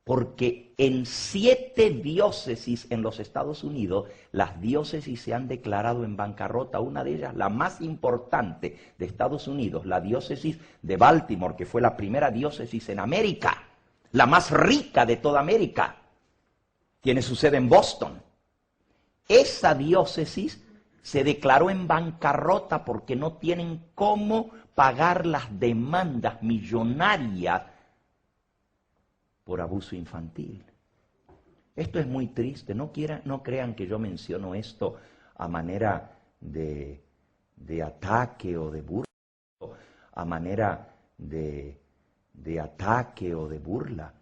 porque en 7 diócesis en los Estados Unidos, las diócesis se han declarado en bancarrota. Una de ellas, la más importante de Estados Unidos, la diócesis de Baltimore, que fue la primera diócesis en América, la más rica de toda América, tiene su sede en Boston. Esa diócesis se declaró en bancarrota porque no tienen cómo pagar las demandas millonarias por abuso infantil. Esto es muy triste. No crean que yo menciono esto a manera de ataque o de burla, a manera de ataque o de burla.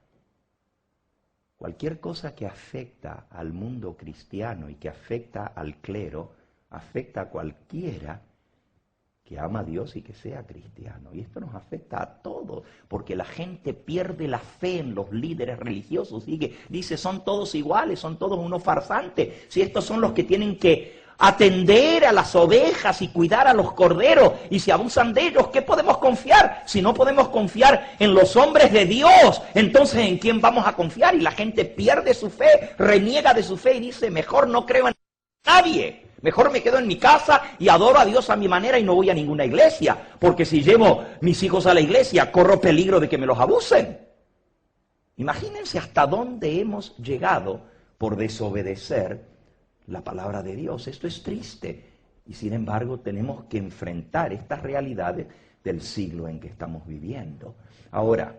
Cualquier cosa que afecta al mundo cristiano y que afecta al clero, afecta a cualquiera que ama a Dios y que sea cristiano. Y esto nos afecta a todos, porque la gente pierde la fe en los líderes religiosos. Dice, son todos iguales, son todos unos farsantes. Si estos son los que tienen que atender a las ovejas y cuidar a los corderos, y si abusan de ellos, ¿qué podemos confiar? Si no podemos confiar en los hombres de Dios, entonces ¿en quién vamos a confiar? Y la gente pierde su fe, reniega de su fe y dice, mejor no creo en nadie. Mejor me quedo en mi casa y adoro a Dios a mi manera y no voy a ninguna iglesia, porque si llevo mis hijos a la iglesia, corro peligro de que me los abusen. Imagínense hasta dónde hemos llegado por desobedecer la palabra de Dios. Esto es triste y sin embargo tenemos que enfrentar estas realidades del siglo en que estamos viviendo. Ahora,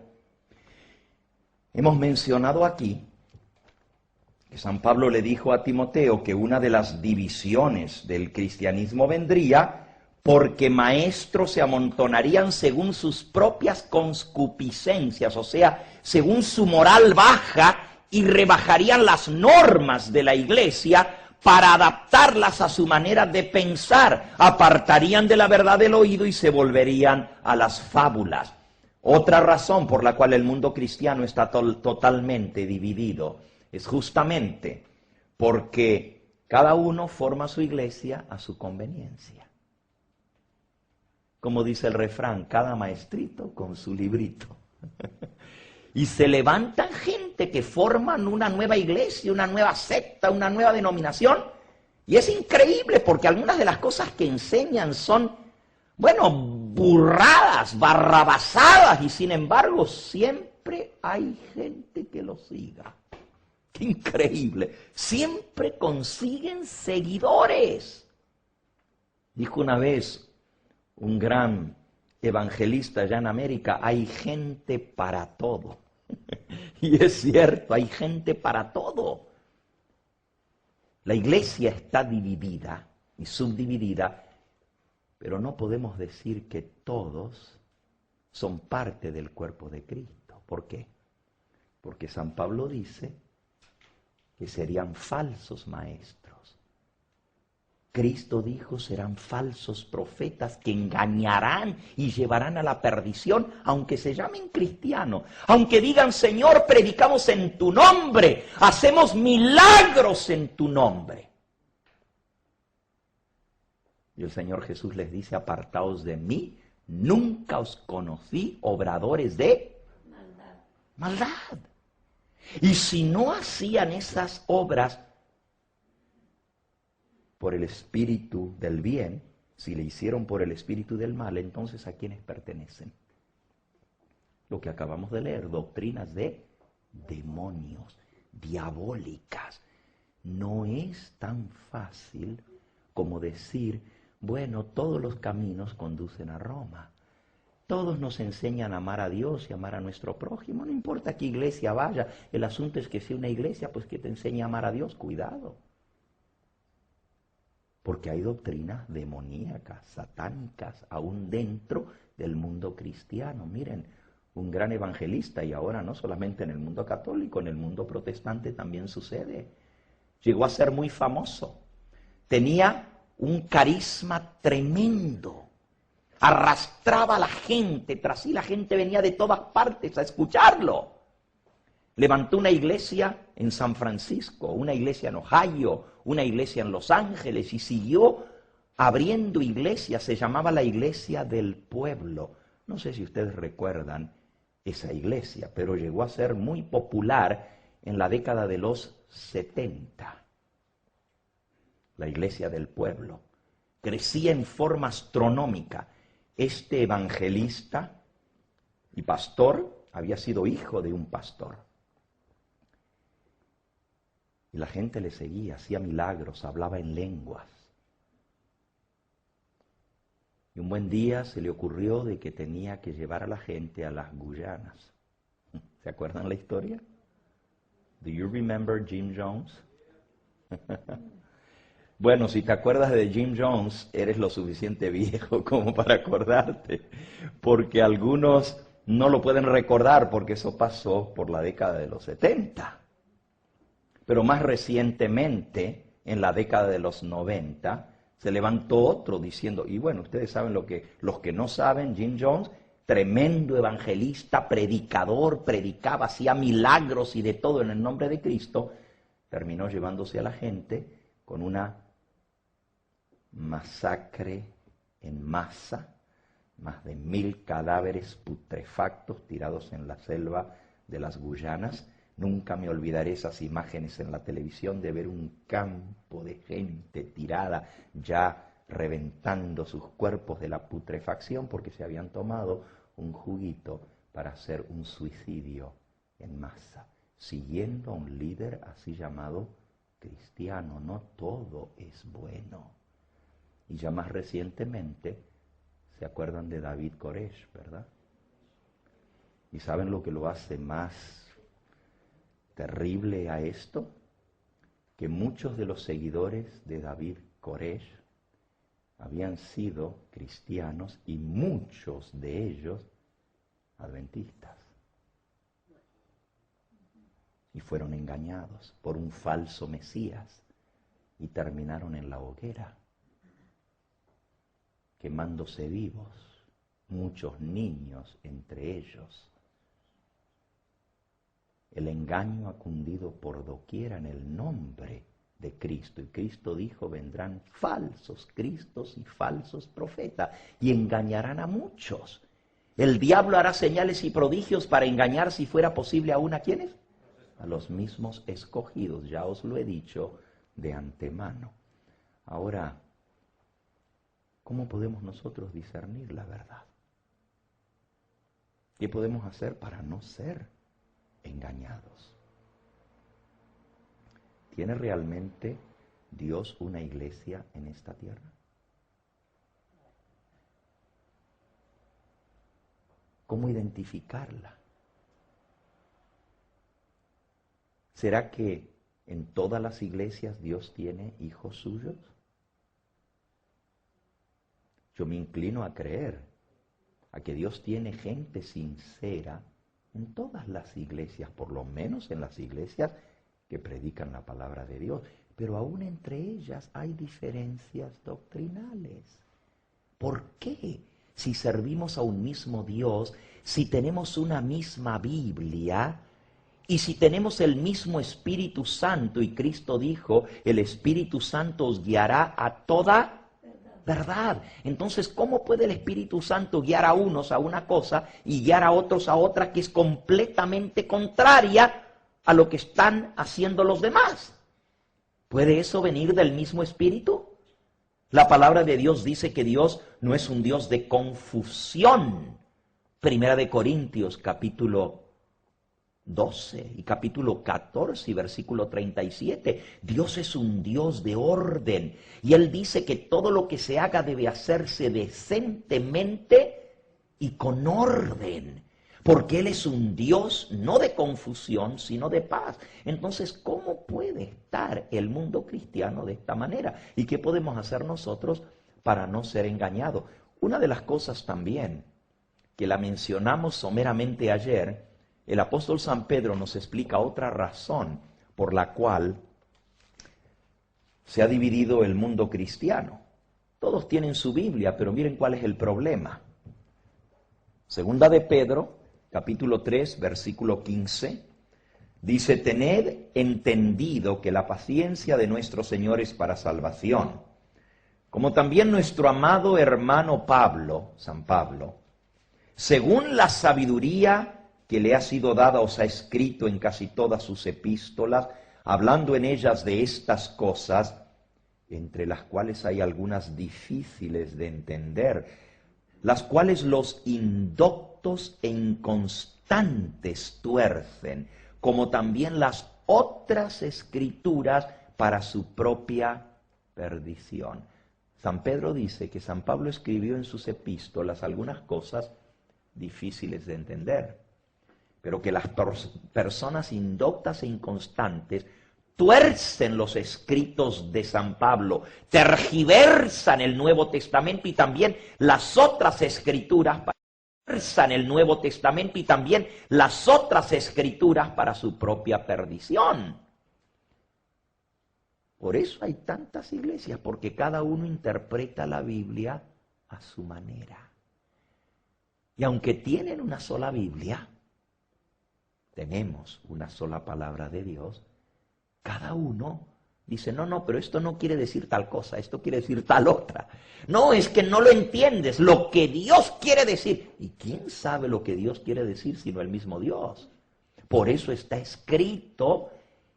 hemos mencionado aquí que San Pablo le dijo a Timoteo que una de las divisiones del cristianismo vendría porque maestros se amontonarían según sus propias concupiscencias, o sea, según su moral baja, y rebajarían las normas de la iglesia para adaptarlas a su manera de pensar, apartarían de la verdad del oído y se volverían a las fábulas. Otra razón por la cual el mundo cristiano está totalmente dividido es justamente porque cada uno forma su iglesia a su conveniencia. Como dice el refrán, cada maestrito con su librito. Y se levantan gente que forman una nueva iglesia, una nueva secta, una nueva denominación. Y es increíble porque algunas de las cosas que enseñan son, bueno, burradas, barrabasadas. Y sin embargo siempre hay gente que lo siga. ¡Qué increíble! Siempre consiguen seguidores. Dijo una vez un gran evangelista allá en América, hay gente para todo. Y es cierto, hay gente para todo. La iglesia está dividida y subdividida, pero no podemos decir que todos son parte del cuerpo de Cristo. ¿Por qué? Porque San Pablo dice que serían falsos maestros. Cristo dijo, serán falsos profetas que engañarán y llevarán a la perdición, aunque se llamen cristianos, aunque digan, Señor, predicamos en tu nombre, hacemos milagros en tu nombre. Y el Señor Jesús les dice, apartaos de mí, nunca os conocí, obradores de maldad. Y si no hacían esas obras por el espíritu del bien, si le hicieron por el espíritu del mal, entonces ¿a quiénes pertenecen? Lo que acabamos de leer, doctrinas de demonios, diabólicas. No es tan fácil como decir, bueno, todos los caminos conducen a Roma. Todos nos enseñan a amar a Dios y amar a nuestro prójimo. No importa a qué iglesia vaya, el asunto es que sea una iglesia pues que te enseñe a amar a Dios. Cuidado. Porque hay doctrinas demoníacas, satánicas, aún dentro del mundo cristiano. Miren, un gran evangelista, y ahora no solamente en el mundo católico, en el mundo protestante también sucede. Llegó a ser muy famoso. Tenía un carisma tremendo. Arrastraba a la gente, tras sí la gente venía de todas partes a escucharlo. Levantó una iglesia en San Francisco, una iglesia en Ohio, una iglesia en Los Ángeles y siguió abriendo iglesias, se llamaba la Iglesia del Pueblo. No sé si ustedes recuerdan esa iglesia, pero llegó a ser muy popular en la década de los 70. La Iglesia del Pueblo. Crecía en forma astronómica. Este evangelista y pastor había sido hijo de un pastor. Y la gente le seguía, hacía milagros, hablaba en lenguas. Y un buen día se le ocurrió de que tenía que llevar a la gente a las Guyanas. ¿Se acuerdan la historia? Do you remember Jim Jones? Bueno, si te acuerdas de Jim Jones, eres lo suficiente viejo como para acordarte, porque algunos no lo pueden recordar porque eso pasó por la década de los 70. Pero más recientemente, en la década de los 90, se levantó otro diciendo, y bueno, ustedes saben los que no saben, Jim Jones, tremendo evangelista, predicador, predicaba, hacía milagros y de todo en el nombre de Cristo, terminó llevándose a la gente con una masacre en masa, más de 1000 cadáveres putrefactos tirados en la selva de las Guyanas. Nunca me olvidaré esas imágenes en la televisión de ver un campo de gente tirada, ya reventando sus cuerpos de la putrefacción porque se habían tomado un juguito para hacer un suicidio en masa, siguiendo a un líder así llamado cristiano. No todo es bueno. Y ya más recientemente, ¿se acuerdan de David Koresh, verdad? ¿Y saben lo que lo hace más terrible a esto? Que muchos de los seguidores de David Koresh habían sido cristianos y muchos de ellos adventistas. Y fueron engañados por un falso Mesías y terminaron en la hoguera, quemándose vivos, muchos niños entre ellos. El engaño ha cundido por doquiera en el nombre de Cristo. Y Cristo dijo, vendrán falsos cristos y falsos profetas y engañarán a muchos. El diablo hará señales y prodigios para engañar, si fuera posible, aún a ¿quiénes? A los mismos escogidos. Ya os lo he dicho de antemano. Ahora, ¿cómo podemos nosotros discernir la verdad? ¿Qué podemos hacer para no ser engañados? ¿Tiene realmente Dios una iglesia en esta tierra? ¿Cómo identificarla? ¿Será que en todas las iglesias Dios tiene hijos suyos? Yo me inclino a creer a que Dios tiene gente sincera en todas las iglesias, por lo menos en las iglesias que predican la palabra de Dios. Pero aún entre ellas hay diferencias doctrinales. ¿Por qué? Si servimos a un mismo Dios, si tenemos una misma Biblia y si tenemos el mismo Espíritu Santo, y Cristo dijo, el Espíritu Santo os guiará a toda verdad. Entonces, ¿cómo puede el Espíritu Santo guiar a unos a una cosa y guiar a otros a otra que es completamente contraria a lo que están haciendo los demás? ¿Puede eso venir del mismo Espíritu? La palabra de Dios dice que Dios no es un Dios de confusión. Primera de Corintios, capítulo 12 y capítulo 14 y versículo 37. Dios es un Dios de orden y Él dice que todo lo que se haga debe hacerse decentemente y con orden, porque Él es un Dios no de confusión, sino de paz. Entonces, ¿cómo puede estar el mundo cristiano de esta manera? ¿Y qué podemos hacer nosotros para no ser engañados? Una de las cosas también que la mencionamos someramente ayer, el apóstol San Pedro nos explica otra razón por la cual se ha dividido el mundo cristiano. Todos tienen su Biblia, pero miren cuál es el problema. Segunda de Pedro, capítulo 3, versículo 15, dice, tened entendido que la paciencia de nuestro Señor es para salvación, como también nuestro amado hermano Pablo, San Pablo, según la sabiduría que le ha sido dada, os ha escrito en casi todas sus epístolas, hablando en ellas de estas cosas, entre las cuales hay algunas difíciles de entender, las cuales los indoctos e inconstantes tuercen, como también las otras escrituras para su propia perdición. San Pedro dice que San Pablo escribió en sus epístolas algunas cosas difíciles de entender, pero que las personas indoctas e inconstantes tuercen los escritos de San Pablo, tergiversan el Nuevo Testamento y también las otras escrituras, tergiversan el Nuevo Testamento y también las otras escrituras para su propia perdición. Por eso hay tantas iglesias, porque cada uno interpreta la Biblia a su manera. Y aunque tienen una sola Biblia, tenemos una sola palabra de Dios, cada uno dice, no, pero esto no quiere decir tal cosa, esto quiere decir tal otra. No, es que no lo entiendes, lo que Dios quiere decir. ¿Y quién sabe lo que Dios quiere decir sino el mismo Dios? Por eso está escrito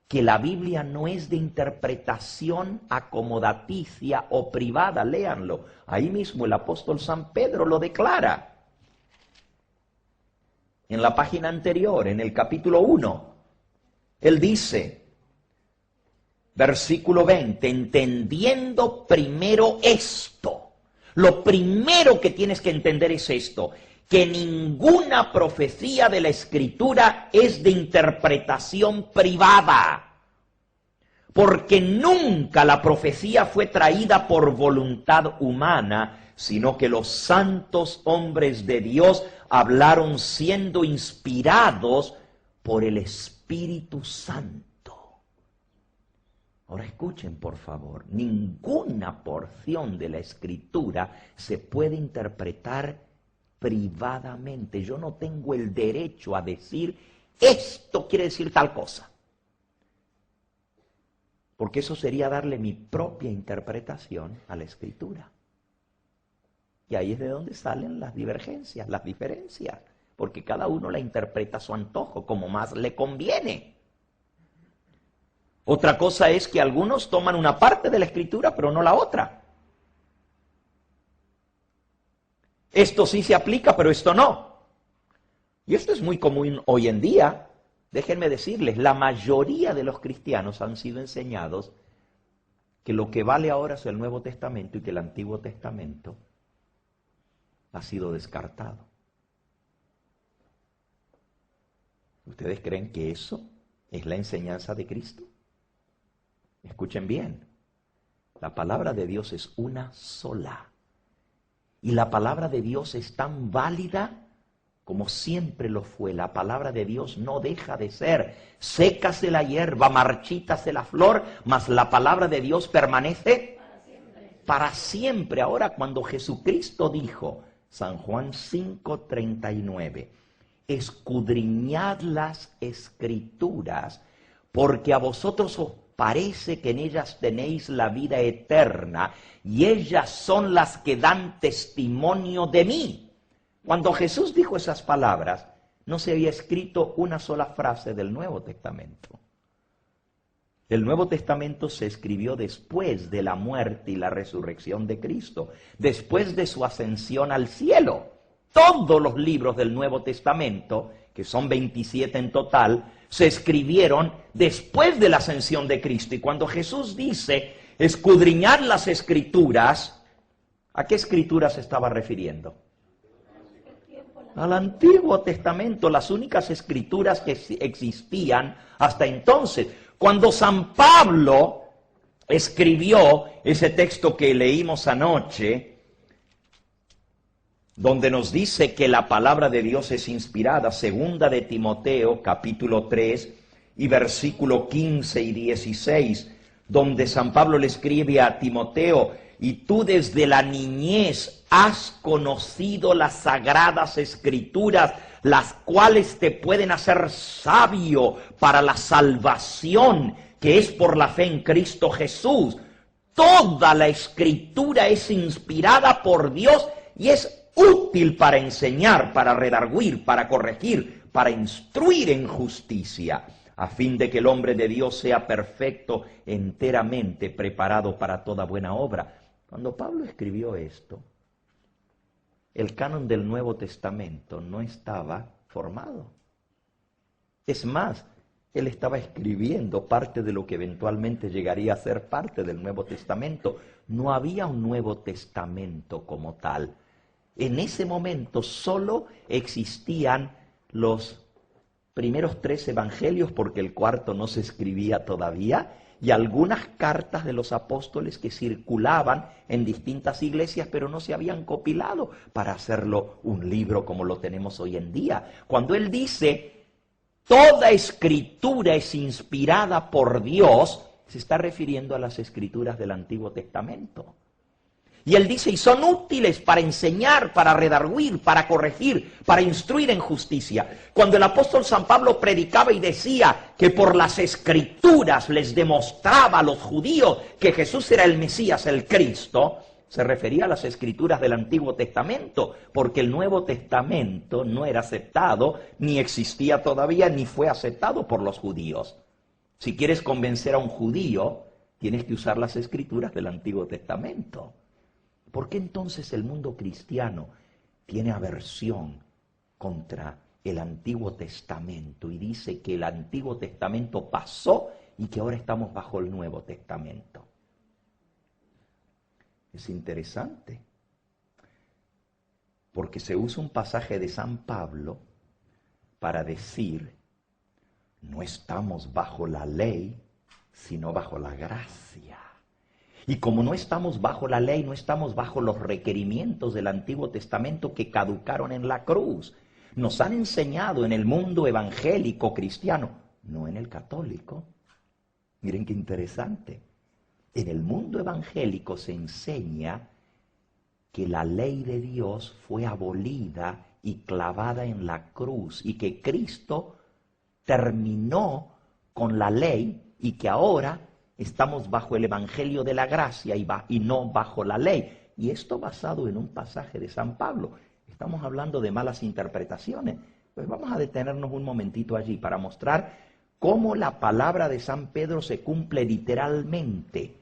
que la Biblia no es de interpretación acomodaticia o privada, léanlo. Ahí mismo el apóstol San Pedro lo declara. En la página anterior, en el capítulo 1, él dice, versículo 20, entendiendo primero esto. Lo primero que tienes que entender es esto, que ninguna profecía de la Escritura es de interpretación privada, porque nunca la profecía fue traída por voluntad humana, sino que los santos hombres de Dios hablaron siendo inspirados por el Espíritu Santo. Ahora escuchen, por favor, ninguna porción de la Escritura se puede interpretar privadamente. Yo no tengo el derecho a decir, esto quiere decir tal cosa. Porque eso sería darle mi propia interpretación a la Escritura. Y ahí es de donde salen las divergencias, las diferencias. Porque cada uno la interpreta a su antojo, como más le conviene. Otra cosa es que algunos toman una parte de la Escritura, pero no la otra. Esto sí se aplica, pero esto no. Y esto es muy común hoy en día. Déjenme decirles, la mayoría de los cristianos han sido enseñados que lo que vale ahora es el Nuevo Testamento y que el Antiguo Testamento ha sido descartado. ¿Ustedes creen que eso es la enseñanza de Cristo? Escuchen bien, la palabra de Dios es una sola. Y la palabra de Dios es tan válida como siempre lo fue. La palabra de Dios no deja de ser. Sécase la hierba, marchítase la flor, mas la palabra de Dios permanece para siempre. Ahora, cuando Jesucristo dijo, San Juan 5:39, escudriñad las Escrituras, porque a vosotros os parece que en ellas tenéis la vida eterna, y ellas son las que dan testimonio de mí. Cuando Jesús dijo esas palabras, no se había escrito una sola frase del Nuevo Testamento. El Nuevo Testamento se escribió después de la muerte y la resurrección de Cristo, después de su ascensión al cielo. Todos los libros del Nuevo Testamento, que son 27 en total, se escribieron después de la ascensión de Cristo. Y cuando Jesús dice, escudriñar las Escrituras, ¿a qué Escrituras se estaba refiriendo? Al Antiguo Testamento, las únicas Escrituras que existían hasta entonces. Cuando San Pablo escribió ese texto que leímos anoche, donde nos dice que la palabra de Dios es inspirada, segunda de Timoteo, capítulo 3, y versículo 15 y 16, donde San Pablo le escribe a Timoteo, y tú desde la niñez has conocido las sagradas Escrituras, las cuales te pueden hacer sabio para la salvación que es por la fe en Cristo Jesús. Toda la Escritura es inspirada por Dios y es útil para enseñar, para redarguir, para corregir, para instruir en justicia, a fin de que el hombre de Dios sea perfecto, enteramente preparado para toda buena obra. Cuando Pablo escribió esto, el canon del Nuevo Testamento no estaba formado. Es más, Él estaba escribiendo parte de lo que eventualmente llegaría a ser parte del Nuevo Testamento. No había un Nuevo Testamento como tal. En ese momento solo existían los primeros 3 evangelios, porque el cuarto no se escribía todavía, y algunas cartas de los apóstoles que circulaban en distintas iglesias, pero no se habían compilado para hacerlo un libro como lo tenemos hoy en día. Cuando él dice, toda escritura es inspirada por Dios, se está refiriendo a las escrituras del Antiguo Testamento. Y él dice, y son útiles para enseñar, para redarguir, para corregir, para instruir en justicia. Cuando el apóstol San Pablo predicaba y decía que por las escrituras les demostraba a los judíos que Jesús era el Mesías, el Cristo, se refería a las escrituras del Antiguo Testamento, porque el Nuevo Testamento no era aceptado, ni existía todavía, ni fue aceptado por los judíos. Si quieres convencer a un judío, tienes que usar las escrituras del Antiguo Testamento. ¿Por qué entonces el mundo cristiano tiene aversión contra el Antiguo Testamento y dice que el Antiguo Testamento pasó y que ahora estamos bajo el Nuevo Testamento? Es interesante, porque se usa un pasaje de San Pablo para decir, no estamos bajo la ley, sino bajo la gracia. Y como no estamos bajo la ley, no estamos bajo los requerimientos del Antiguo Testamento que caducaron en la cruz. Nos han enseñado en el mundo evangélico cristiano, no en el católico. Miren qué interesante. En el mundo evangélico se enseña que la ley de Dios fue abolida y clavada en la cruz y que Cristo terminó con la ley y que ahora estamos bajo el Evangelio de la gracia y no bajo la ley. Y esto basado en un pasaje de San Pablo. Estamos hablando de malas interpretaciones. Pues vamos a detenernos un momentito allí para mostrar cómo la palabra de San Pedro se cumple literalmente.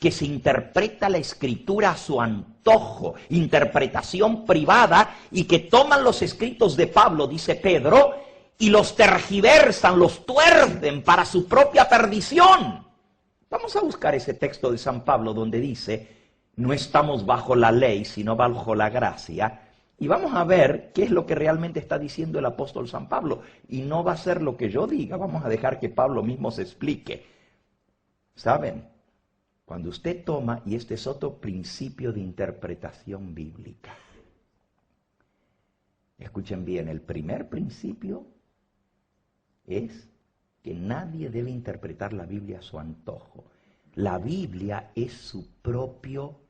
Que se interpreta la Escritura a su antojo, interpretación privada, y que toman los escritos de Pablo, dice Pedro, y los tergiversan, los tuercen para su propia perdición. Vamos a buscar ese texto de San Pablo donde dice, no estamos bajo la ley, sino bajo la gracia, y vamos a ver qué es lo que realmente está diciendo el apóstol San Pablo. Y no va a ser lo que yo diga, vamos a dejar que Pablo mismo se explique. ¿Saben? Cuando usted toma, y este es otro principio de interpretación bíblica, escuchen bien, el primer principio es que nadie debe interpretar la Biblia a su antojo. La Biblia es su propio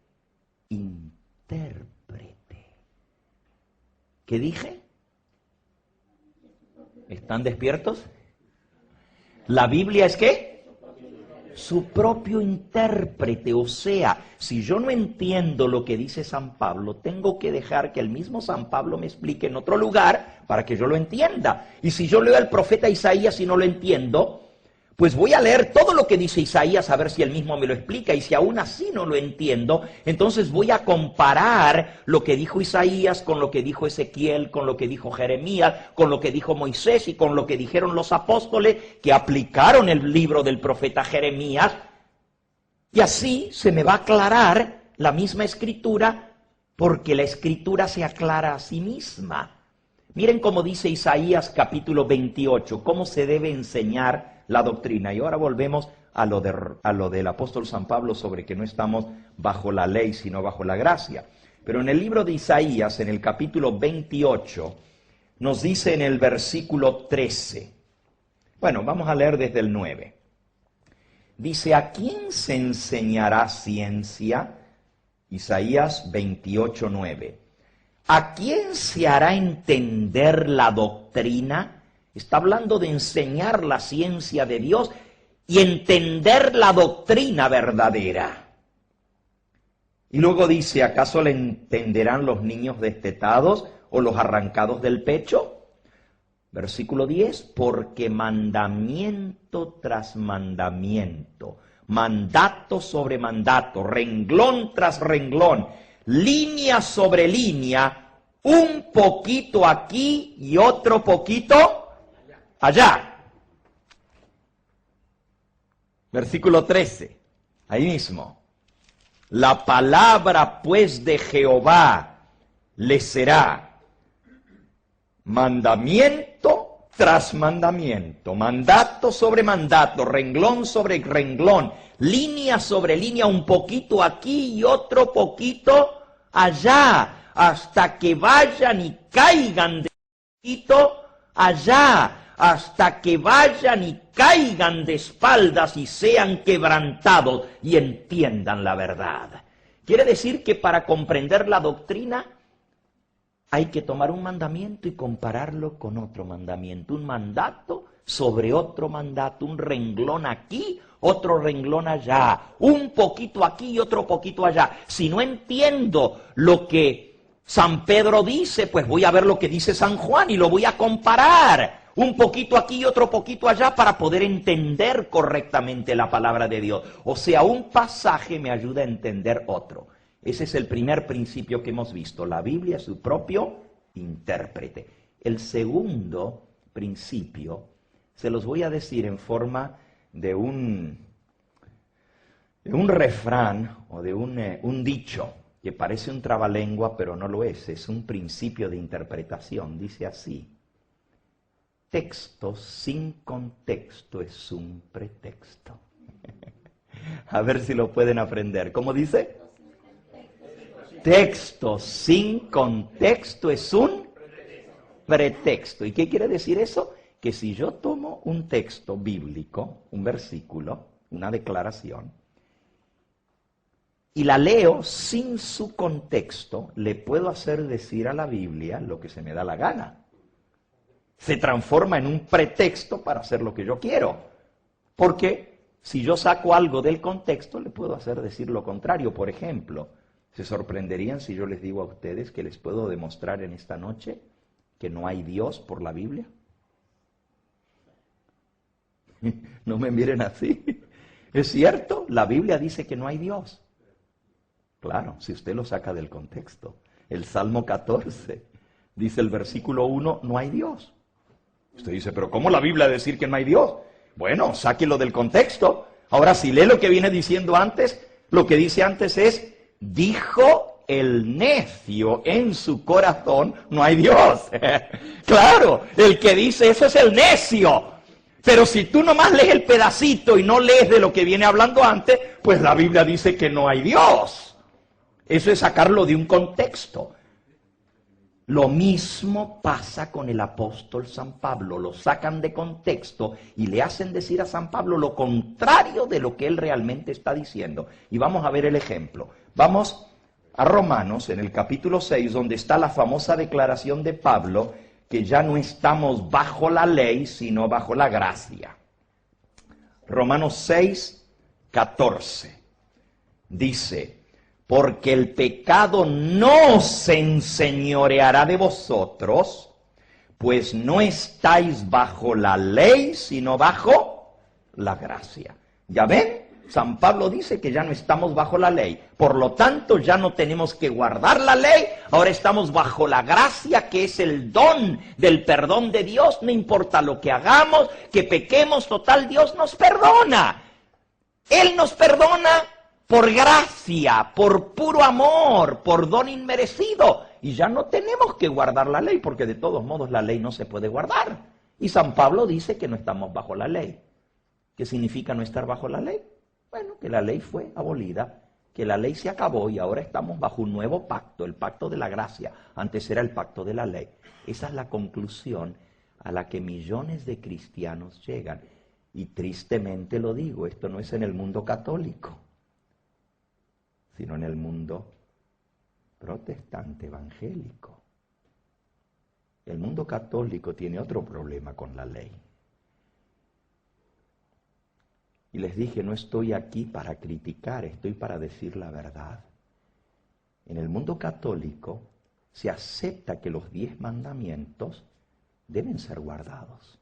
intérprete. ¿Qué dije? ¿Están despiertos? ¿La Biblia es qué? Su propio intérprete. O sea, si yo no entiendo lo que dice San Pablo, tengo que dejar que el mismo San Pablo me explique en otro lugar para que yo lo entienda. Y si yo leo al profeta Isaías y no lo entiendo, pues voy a leer todo lo que dice Isaías a ver si él mismo me lo explica. Y si aún así no lo entiendo, entonces voy a comparar lo que dijo Isaías con lo que dijo Ezequiel, con lo que dijo Jeremías, con lo que dijo Moisés y con lo que dijeron los apóstoles que aplicaron el libro del profeta Jeremías. Y así se me va a aclarar la misma escritura, porque la escritura se aclara a sí misma. Miren cómo dice Isaías capítulo 28, cómo se debe enseñar la doctrina. Y ahora volvemos a lo del apóstol San Pablo sobre que no estamos bajo la ley, sino bajo la gracia. Pero en el libro de Isaías, en el capítulo 28, nos dice en el versículo 13. Bueno, vamos a leer desde el 9. Dice, ¿a quién se enseñará ciencia? Isaías 28, 9. ¿A quién se hará entender la doctrina? Está hablando de enseñar la ciencia de Dios y entender la doctrina verdadera. Y luego dice, ¿acaso le entenderán los niños destetados o los arrancados del pecho? Versículo 10, porque mandamiento tras mandamiento, mandato sobre mandato, renglón tras renglón, línea sobre línea, un poquito aquí y otro poquito allá. Versículo 13, ahí mismo. La palabra pues de Jehová le será mandamiento tras mandamiento, mandato sobre mandato, renglón sobre renglón, línea sobre línea, un poquito aquí y otro poquito allá, hasta que vayan y caigan de poquito allá, hasta que vayan y caigan de espaldas y sean quebrantados y entiendan la verdad. Quiere decir que para comprender la doctrina hay que tomar un mandamiento y compararlo con otro mandamiento. Un mandato sobre otro mandato, un renglón aquí, otro renglón allá, un poquito aquí y otro poquito allá. Si no entiendo lo que San Pedro dice, pues voy a ver lo que dice San Juan y lo voy a comparar. Un poquito aquí y otro poquito allá para poder entender correctamente la palabra de Dios. O sea, un pasaje me ayuda a entender otro. Ese es el primer principio que hemos visto. La Biblia es su propio intérprete. El segundo principio se los voy a decir en forma de un refrán o de un dicho que parece un trabalengua, pero no lo es. Es un principio de interpretación. Dice así: texto sin contexto es un pretexto. A ver si lo pueden aprender. ¿Cómo dice? Texto sin contexto es un pretexto. ¿Y qué quiere decir eso? Que si yo tomo un texto bíblico, un versículo, una declaración, y la leo sin su contexto, le puedo hacer decir a la Biblia lo que se me da la gana. Se transforma en un pretexto para hacer lo que yo quiero. Porque si yo saco algo del contexto, le puedo hacer decir lo contrario. Por ejemplo, ¿se sorprenderían si yo les digo a ustedes que les puedo demostrar en esta noche que no hay Dios por la Biblia? No me miren así. ¿Es cierto? La Biblia dice que no hay Dios. Claro, si usted lo saca del contexto. El Salmo 14 dice el versículo 1, no hay Dios. Usted dice, pero ¿cómo la Biblia decir que no hay Dios? Bueno, sáquelo del contexto. Ahora, si lee lo que viene diciendo antes, lo que dice antes es: dijo el necio en su corazón, no hay Dios. Claro, el que dice eso es el necio. Pero si tú nomás lees el pedacito y no lees de lo que viene hablando antes, pues la Biblia dice que no hay Dios. Eso es sacarlo de un contexto. Lo mismo pasa con el apóstol San Pablo. Lo sacan de contexto y le hacen decir a San Pablo lo contrario de lo que él realmente está diciendo. Y vamos a ver el ejemplo. Vamos a Romanos, en el capítulo 6, donde está la famosa declaración de Pablo, que ya no estamos bajo la ley, sino bajo la gracia. Romanos 6, 14. Dice: porque el pecado no se enseñoreará de vosotros, pues no estáis bajo la ley, sino bajo la gracia. ¿Ya ven? San Pablo dice que ya no estamos bajo la ley. Por lo tanto, ya no tenemos que guardar la ley. Ahora estamos bajo la gracia, que es el don del perdón de Dios. No importa lo que hagamos, que pequemos, total, Dios nos perdona. Él nos perdona por gracia, por puro amor, por don inmerecido. Y ya no tenemos que guardar la ley, porque de todos modos la ley no se puede guardar. Y San Pablo dice que no estamos bajo la ley. ¿Qué significa no estar bajo la ley? Bueno, que la ley fue abolida, que la ley se acabó y ahora estamos bajo un nuevo pacto, el pacto de la gracia. Antes era el pacto de la ley. Esa es la conclusión a la que millones de cristianos llegan. Y tristemente lo digo, esto no es en el mundo católico, sino en el mundo protestante evangélico. El mundo católico tiene otro problema con la ley. Y les dije, no estoy aquí para criticar, estoy para decir la verdad. En el mundo católico se acepta que los 10 mandamientos deben ser guardados.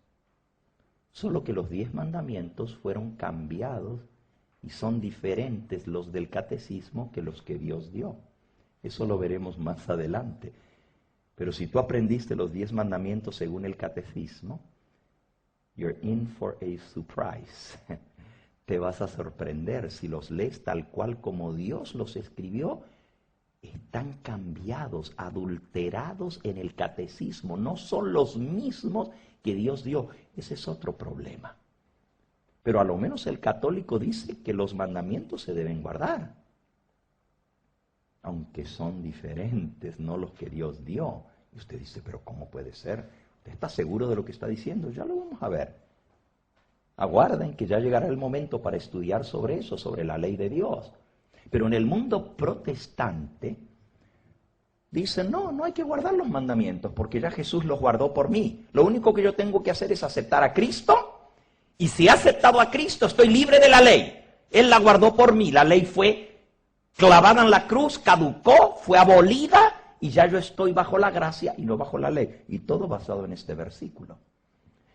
Solo que los 10 mandamientos fueron cambiados y son diferentes los del catecismo que los que Dios dio. Eso lo veremos más adelante. Pero si tú aprendiste los 10 mandamientos según el catecismo, you're in for a surprise. te vas a sorprender si los lees tal cual como Dios los escribió. Están cambiados, adulterados en el catecismo. No son los mismos que Dios dio. Ese es otro problema. Pero a lo menos el católico dice que los mandamientos se deben guardar. Aunque son diferentes, no los que Dios dio. Y usted dice, pero ¿cómo puede ser? ¿Usted está seguro de lo que está diciendo? Ya lo vamos a ver. Aguarden que ya llegará el momento para estudiar sobre eso, sobre la ley de Dios. Pero en el mundo protestante dicen, no hay que guardar los mandamientos porque ya Jesús los guardó por mí. Lo único que yo tengo que hacer es aceptar a Cristo, y si he aceptado a Cristo estoy libre de la ley. Él la guardó por mí, la ley fue clavada en la cruz, caducó, fue abolida y ya yo estoy bajo la gracia y no bajo la ley. Y todo basado en este versículo.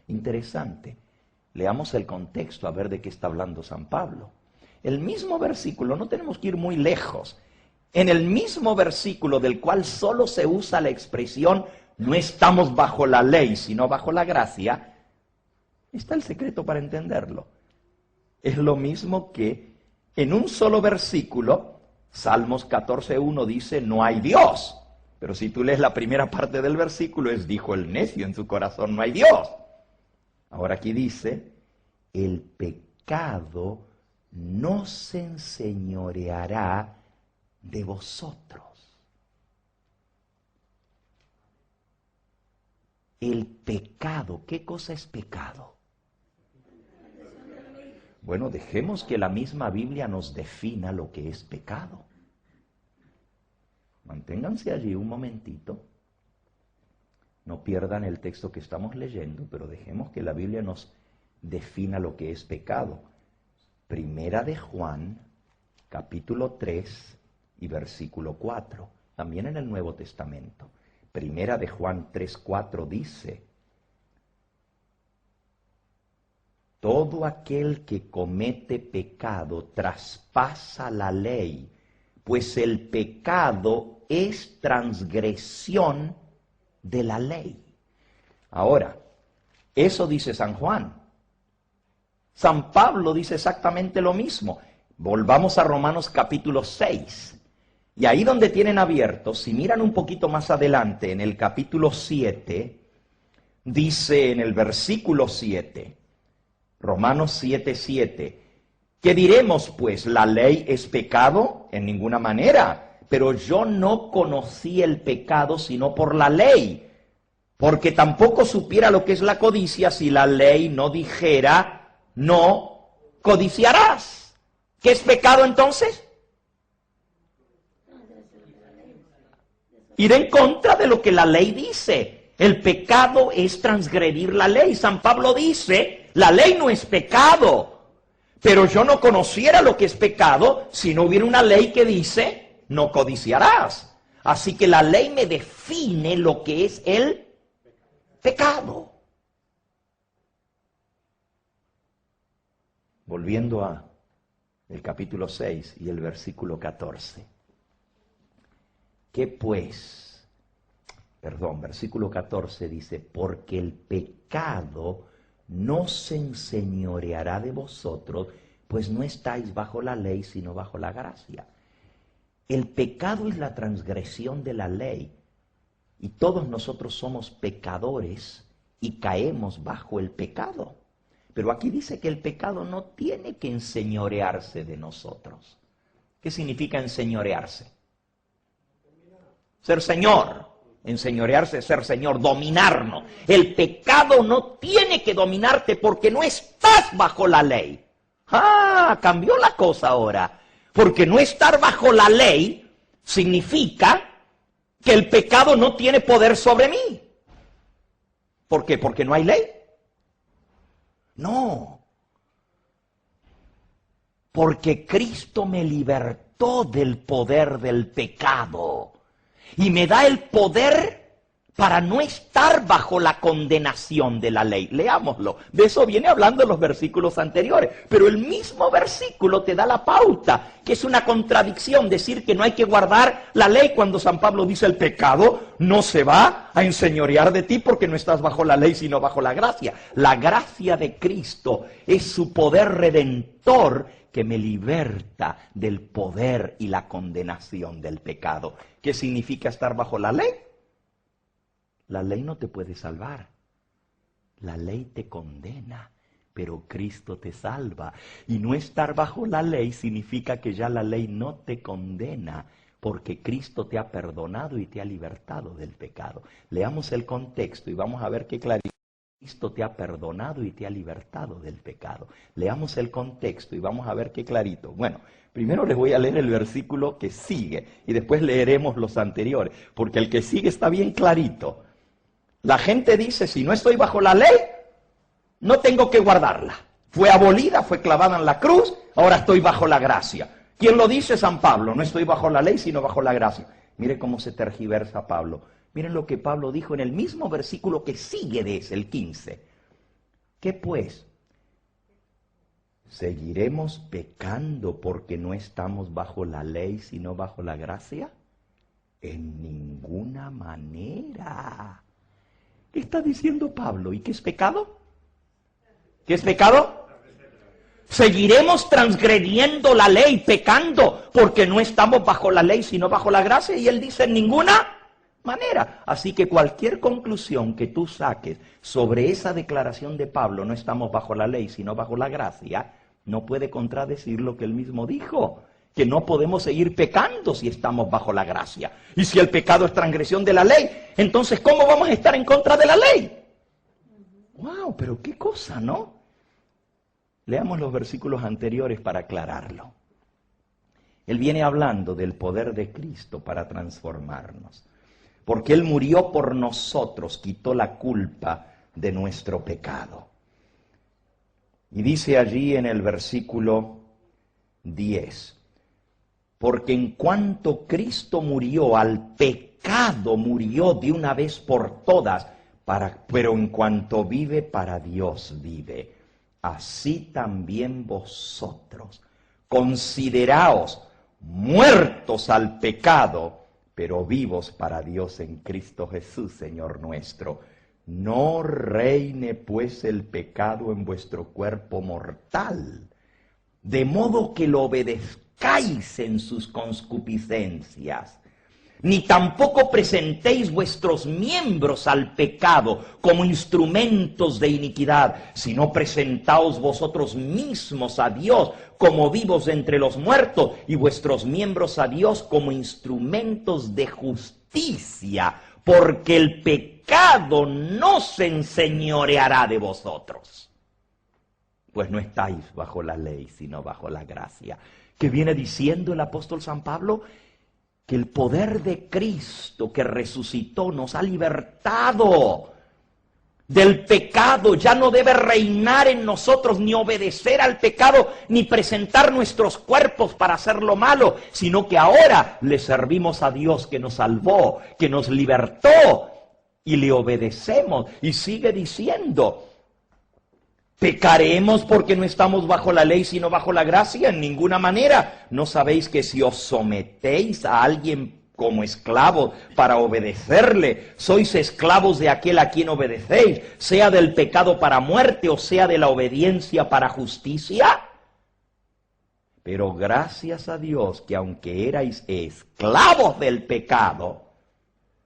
Interesante. Leamos el contexto a ver de qué está hablando San Pablo. El mismo versículo, no tenemos que ir muy lejos. En el mismo versículo del cual solo se usa la expresión no estamos bajo la ley, sino bajo la gracia, está el secreto para entenderlo. Es lo mismo que en un solo versículo, Salmos 14:1 dice, no hay Dios. Pero si tú lees la primera parte del versículo, es dijo el necio en su corazón, no hay Dios. Ahora aquí dice, el pecado no se enseñoreará de vosotros. El pecado, ¿qué cosa es pecado? Bueno, dejemos que la misma Biblia nos defina lo que es pecado. Manténganse allí un momentito. No pierdan el texto que estamos leyendo, pero dejemos que la Biblia nos defina lo que es pecado. Primera de Juan, capítulo 3 y versículo 4. También en el Nuevo Testamento. Primera de Juan 3:4 dice, todo aquel que comete pecado traspasa la ley, pues el pecado es transgresión de la ley. Ahora, eso dice San Juan. San Pablo dice exactamente lo mismo. Volvamos a Romanos capítulo 6. Y ahí donde tienen abierto, si miran un poquito más adelante, en el capítulo 7, dice en el versículo 7, Romanos 7:7, ¿qué diremos pues? ¿La ley es pecado? En ninguna manera. Pero yo no conocí el pecado sino por la ley, porque tampoco supiera lo que es la codicia si la ley no dijera, no codiciarás. ¿Qué es pecado entonces? Ir en contra de lo que la ley dice. El pecado es transgredir la ley. San Pablo dice, la ley no es pecado, pero yo no conociera lo que es pecado si no hubiera una ley que dice, no codiciarás. Así que la ley me define lo que es el pecado. Volviendo a el capítulo 6 y el versículo 14. ¿Qué pues? Versículo 14 dice, porque el pecado no se enseñoreará de vosotros, pues no estáis bajo la ley, sino bajo la gracia. El pecado es la transgresión de la ley, y todos nosotros somos pecadores y caemos bajo el pecado. Pero aquí dice que el pecado no tiene que enseñorearse de nosotros. ¿Qué significa enseñorearse? Ser señor. Enseñorearse es ser señor, dominarnos. El pecado no tiene que dominarte porque no estás bajo la ley. Ah, cambió la cosa ahora. Porque no estar bajo la ley significa que el pecado no tiene poder sobre mí. ¿Por qué? ¿Porque no hay ley? No. Porque Cristo me libertó del poder del pecado. Y me da el poder para no estar bajo la condenación de la ley. Leámoslo. De eso viene hablando los versículos anteriores. Pero el mismo versículo te da la pauta, que es una contradicción decir que no hay que guardar la ley cuando San Pablo dice el pecado no se va a enseñorear de ti porque no estás bajo la ley sino bajo la gracia. La gracia de Cristo es su poder redentor que me liberta del poder y la condenación del pecado. ¿Qué significa estar bajo la ley? La ley no te puede salvar. La ley te condena, pero Cristo te salva. Y no estar bajo la ley significa que ya la ley no te condena, porque Cristo te ha perdonado y te ha libertado del pecado. Leamos el contexto y vamos a ver qué claridad. Cristo te ha perdonado y te ha libertado del pecado. Leamos el contexto y vamos a ver qué clarito. Bueno, primero les voy a leer el versículo que sigue y después leeremos los anteriores, porque el que sigue está bien clarito. La gente dice, si no estoy bajo la ley, no tengo que guardarla. Fue abolida, fue clavada en la cruz, ahora estoy bajo la gracia. ¿Quién lo dice? San Pablo. No estoy bajo la ley, sino bajo la gracia. Mire cómo se tergiversa Pablo. Miren lo que Pablo dijo en el mismo versículo que sigue de ese, el 15. ¿Qué pues? ¿Seguiremos pecando porque no estamos bajo la ley, sino bajo la gracia? En ninguna manera. ¿Qué está diciendo Pablo? ¿Y qué es pecado? ¿Qué es pecado? Seguiremos transgrediendo la ley, pecando, porque no estamos bajo la ley, sino bajo la gracia. Y él dice, en ninguna manera. Así que cualquier conclusión que tú saques sobre esa declaración de Pablo, no estamos bajo la ley, sino bajo la gracia, no puede contradecir lo que él mismo dijo. Que no podemos seguir pecando si estamos bajo la gracia. Y si el pecado es transgresión de la ley, entonces ¿cómo vamos a estar en contra de la ley? ¡Wow! Pero qué cosa, ¿no? Leamos los versículos anteriores para aclararlo. Él viene hablando del poder de Cristo para transformarnos. Porque Él murió por nosotros, quitó la culpa de nuestro pecado. Y dice allí en el versículo 10. Porque en cuanto Cristo murió, al pecado murió de una vez por todas, pero en cuanto vive, para Dios vive. Así también vosotros, consideraos muertos al pecado, pero vivos para Dios en Cristo Jesús, Señor nuestro. No reine pues el pecado en vuestro cuerpo mortal, de modo que lo obedezcáis en sus concupiscencias, ni tampoco presentéis vuestros miembros al pecado como instrumentos de iniquidad, sino presentaos vosotros mismos a Dios como vivos entre los muertos, y vuestros miembros a Dios como instrumentos de justicia, porque el pecado no se enseñoreará de vosotros. Pues no estáis bajo la ley, sino bajo la gracia. ¿Qué viene diciendo el apóstol San Pablo? Que el poder de Cristo que resucitó nos ha libertado del pecado. Ya no debe reinar en nosotros, ni obedecer al pecado, ni presentar nuestros cuerpos para hacer lo malo, sino que ahora le servimos a Dios que nos salvó, que nos libertó, y le obedecemos. Y sigue diciendo, ¿pecaremos porque no estamos bajo la ley sino bajo la gracia? En ninguna manera. ¿No sabéis que si os sometéis a alguien como esclavos para obedecerle, sois esclavos de aquel a quien obedecéis, sea del pecado para muerte o sea de la obediencia para justicia? Pero gracias a Dios que aunque erais esclavos del pecado,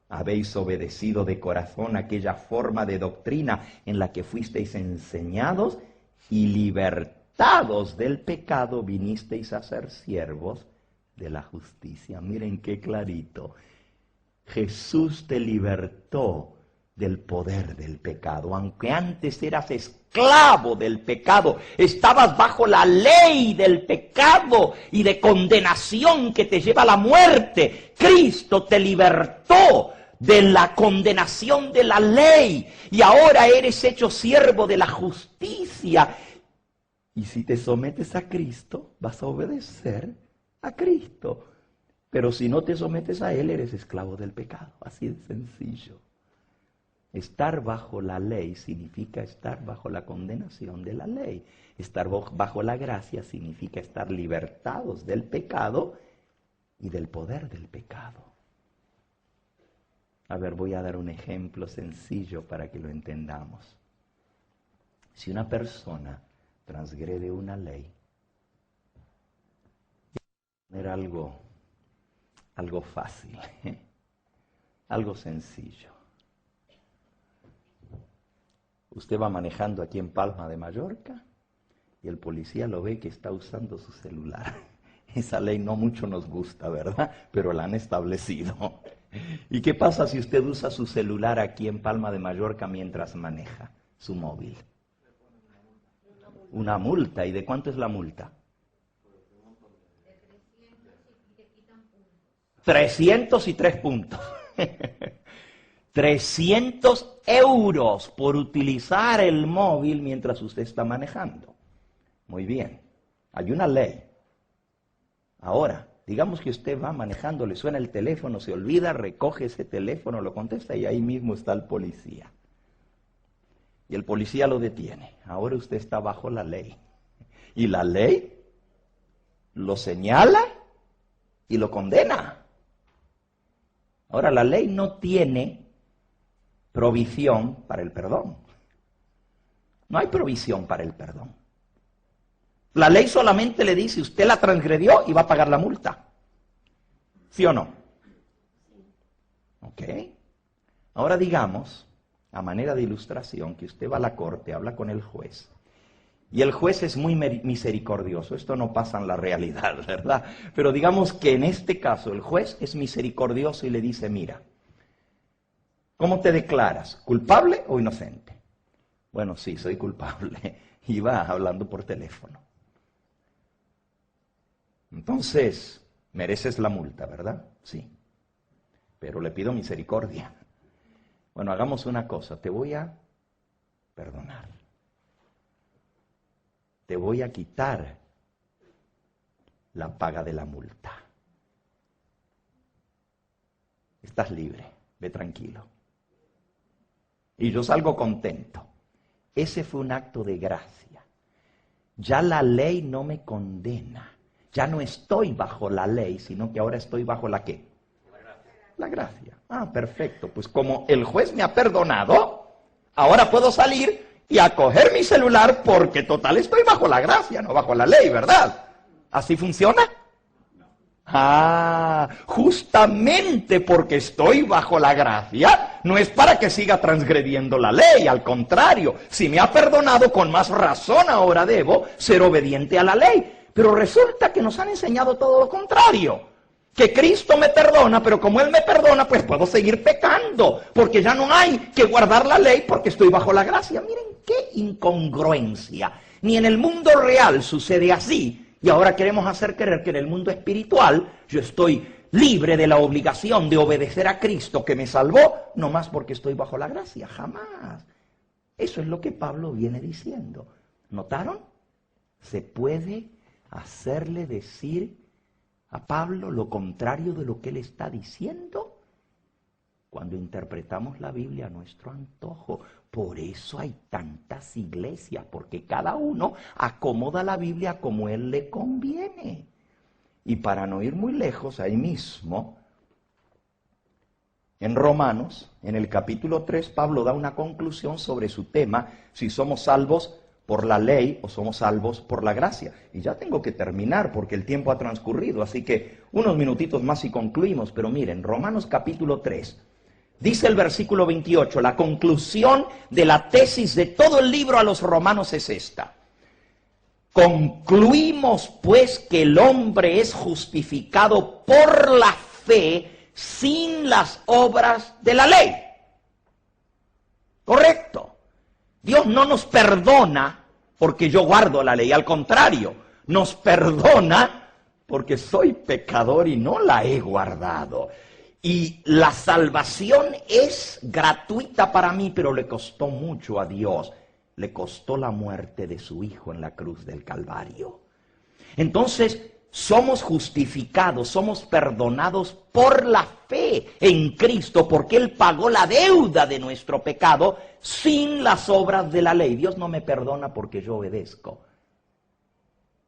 habéis obedecido de corazón aquella forma de doctrina en la que fuisteis enseñados, y libertados del pecado vinisteis a ser siervos de la justicia. Miren qué clarito. Jesús te libertó del poder del pecado. Aunque antes eras esclavo del pecado, estabas bajo la ley del pecado y de condenación que te lleva a la muerte, Cristo te libertó de la condenación de la ley, y ahora eres hecho siervo de la justicia. Y si te sometes a Cristo, vas a obedecer a Cristo. Pero si no te sometes a Él, eres esclavo del pecado. Así de sencillo. Estar bajo la ley significa estar bajo la condenación de la ley. Estar bajo la gracia significa estar libertados del pecado y del poder del pecado. A ver, voy a dar un ejemplo sencillo para que lo entendamos. Si una persona transgrede una ley, era algo fácil, algo sencillo. Usted va manejando aquí en Palma de Mallorca y el policía lo ve que está usando su celular. Esa ley no mucho nos gusta, ¿verdad? Pero la han establecido. ¿Y qué pasa si usted usa su celular aquí en Palma de Mallorca mientras maneja su móvil? Una multa. ¿Y de cuánto es la multa? 303 puntos. 300 euros por utilizar el móvil mientras usted está manejando. Muy bien, hay una ley. Ahora, digamos que usted va manejando, le suena el teléfono, se olvida, recoge ese teléfono, lo contesta y ahí mismo está el policía. Y el policía lo detiene. Ahora usted está bajo la ley. Y la ley lo señala y lo condena. Ahora, la ley no tiene provisión para el perdón. No hay provisión para el perdón. La ley solamente le dice, usted la transgredió y va a pagar la multa. ¿Sí o no? Ok. Ahora digamos, a manera de ilustración, que usted va a la corte, habla con el juez. Y el juez es muy misericordioso. Esto no pasa en la realidad, ¿verdad? Pero digamos que en este caso el juez es misericordioso y le dice, mira, ¿cómo te declaras? ¿Culpable o inocente? Bueno, sí, soy culpable. Y va hablando por teléfono. Entonces, mereces la multa, ¿verdad? Sí. Pero le pido misericordia. Bueno, hagamos una cosa. Te voy a perdonar. Te voy a quitar la paga de la multa. Estás libre. Ve tranquilo. Y yo salgo contento. Ese fue un acto de gracia. Ya la ley no me condena. Ya no estoy bajo la ley, sino que ahora estoy bajo ¿la qué? La gracia. Ah, perfecto. Pues como el juez me ha perdonado, ahora puedo salir y a coger mi celular porque total estoy bajo la gracia, no bajo la ley, ¿verdad? ¿Así funciona? Ah, justamente porque estoy bajo la gracia, no es para que siga transgrediendo la ley, al contrario, si me ha perdonado, con más razón ahora debo ser obediente a la ley. Pero resulta que nos han enseñado todo lo contrario, que Cristo me perdona, pero como Él me perdona, pues puedo seguir pecando, porque ya no hay que guardar la ley porque estoy bajo la gracia. Miren qué incongruencia, ni en el mundo real sucede así. Y ahora queremos hacer creer que en el mundo espiritual yo estoy libre de la obligación de obedecer a Cristo que me salvó, no más porque estoy bajo la gracia, jamás. Eso es lo que Pablo viene diciendo. ¿Notaron? Se puede hacerle decir a Pablo lo contrario de lo que él está diciendo cuando interpretamos la Biblia a nuestro antojo. Por eso hay tantas iglesias, porque cada uno acomoda la Biblia como él le conviene. Y para no ir muy lejos, ahí mismo, en Romanos, en el capítulo 3, Pablo da una conclusión sobre su tema, si somos salvos por la ley o somos salvos por la gracia. Y ya tengo que terminar porque el tiempo ha transcurrido, así que unos minutitos más y concluimos. Pero miren, Romanos capítulo 3, dice el versículo 28, la conclusión de la tesis de todo el libro a los romanos es esta. Concluimos pues que el hombre es justificado por la fe sin las obras de la ley. Correcto. Dios no nos perdona porque yo guardo la ley, al contrario, nos perdona porque soy pecador y no la he guardado. Y la salvación es gratuita para mí, pero le costó mucho a Dios. Le costó la muerte de su Hijo en la cruz del Calvario. Entonces, somos justificados, somos perdonados por la fe en Cristo, porque Él pagó la deuda de nuestro pecado sin las obras de la ley. Dios no me perdona porque yo obedezco.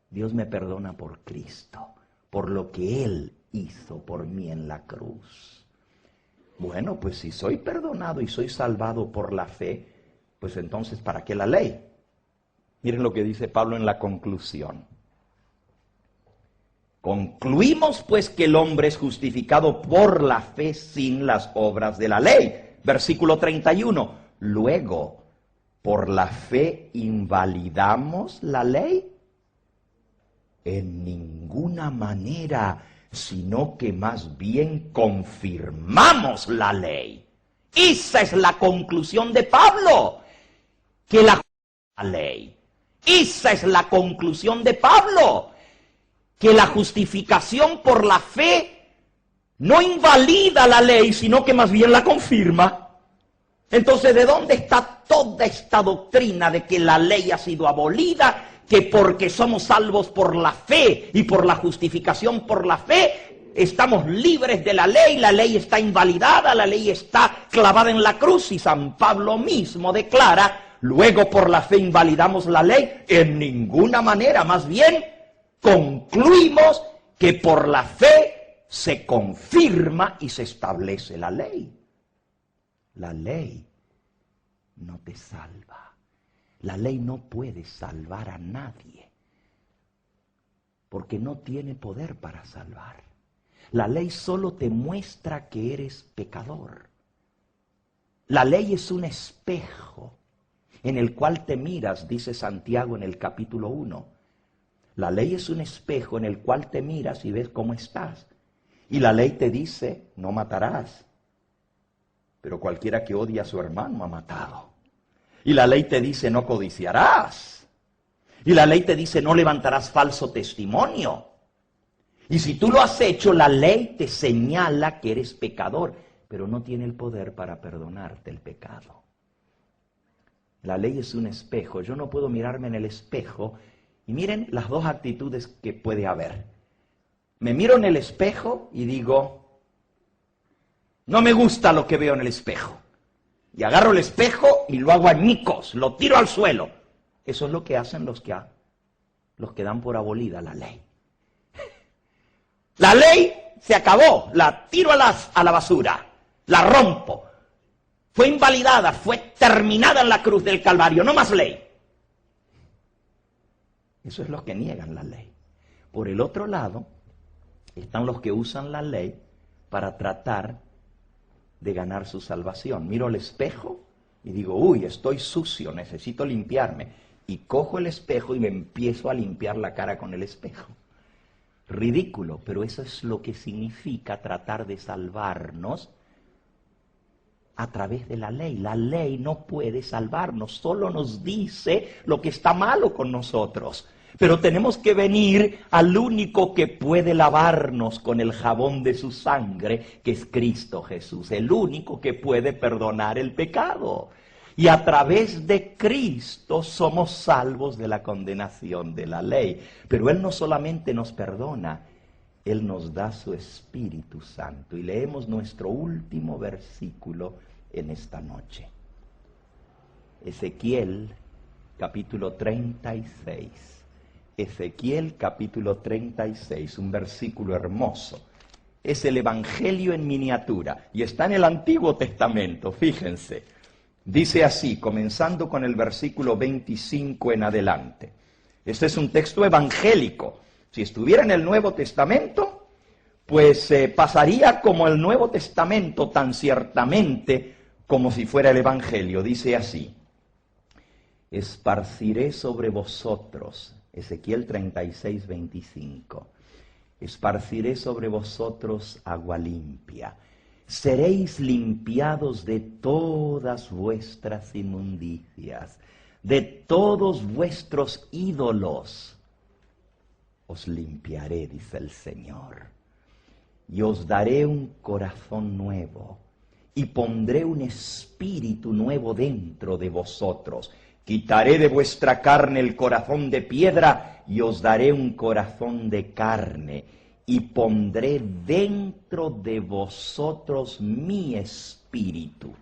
Dios me perdona por Cristo, por lo que Él hizo por mí en la cruz. Bueno, pues si soy perdonado y soy salvado por la fe, pues entonces, ¿para qué la ley? Miren lo que dice Pablo en la conclusión. Concluimos pues que el hombre es justificado por la fe sin las obras de la ley. Versículo 31. Luego, ¿por la fe invalidamos la ley? En ninguna manera, sino que más bien confirmamos la ley. Esa es la conclusión de Pablo, que la ley. Esa es la conclusión de Pablo, que la justificación por la fe no invalida la ley, sino que más bien la confirma. Entonces, ¿de dónde está toda esta doctrina de que la ley ha sido abolida, que porque somos salvos por la fe y por la justificación por la fe, estamos libres de la ley está invalidada, la ley está clavada en la cruz? Y San Pablo mismo declara, luego por la fe invalidamos la ley? En ninguna manera, más bien concluimos que por la fe se confirma y se establece la ley. La ley no te salva. La ley no puede salvar a nadie, porque no tiene poder para salvar. La ley solo te muestra que eres pecador. La ley es un espejo en el cual te miras, dice Santiago en el capítulo 1. La ley es un espejo en el cual te miras y ves cómo estás. Y la ley te dice, no matarás. Pero cualquiera que odia a su hermano ha matado. Y la ley te dice, no codiciarás. Y la ley te dice, no levantarás falso testimonio. Y si tú lo has hecho, la ley te señala que eres pecador, pero no tiene el poder para perdonarte el pecado. La ley es un espejo. Yo no puedo mirarme en el espejo. Y miren las dos actitudes que puede haber. Me miro en el espejo y digo, no me gusta lo que veo en el espejo. Y agarro el espejo y lo hago añicos, lo tiro al suelo. Eso es lo que hacen los que dan por abolida la ley. La ley se acabó, la tiro a la basura, la rompo. Fue invalidada, fue terminada en la cruz del Calvario, no más ley. Eso es los que niegan la ley. Por el otro lado, están los que usan la ley para tratar de ganar su salvación. Miro al espejo y digo, uy, estoy sucio, necesito limpiarme. Y cojo el espejo y me empiezo a limpiar la cara con el espejo. Ridículo, pero eso es lo que significa tratar de salvarnos a través de la ley. La ley no puede salvarnos, solo nos dice lo que está malo con nosotros. Pero tenemos que venir al único que puede lavarnos con el jabón de su sangre, que es Cristo Jesús, el único que puede perdonar el pecado. Y a través de Cristo somos salvos de la condenación de la ley. Pero Él no solamente nos perdona, Él nos da su Espíritu Santo. Y leemos nuestro último versículo en esta noche. Ezequiel, capítulo 36. Ezequiel capítulo 36, un versículo hermoso. Es el Evangelio en miniatura y está en el Antiguo Testamento, fíjense. Dice así, comenzando con el versículo 25 en adelante. Este es un texto evangélico. Si estuviera en el Nuevo Testamento, pues pasaría como el Nuevo Testamento tan ciertamente como si fuera el Evangelio. Dice así, esparciré sobre vosotros, Ezequiel 36, 25. Esparciré sobre vosotros agua limpia. Seréis limpiados de todas vuestras inmundicias, de todos vuestros ídolos. Os limpiaré, dice el Señor. Y os daré un corazón nuevo, y pondré un espíritu nuevo dentro de vosotros. Quitaré de vuestra carne el corazón de piedra y os daré un corazón de carne, y pondré dentro de vosotros mi espíritu,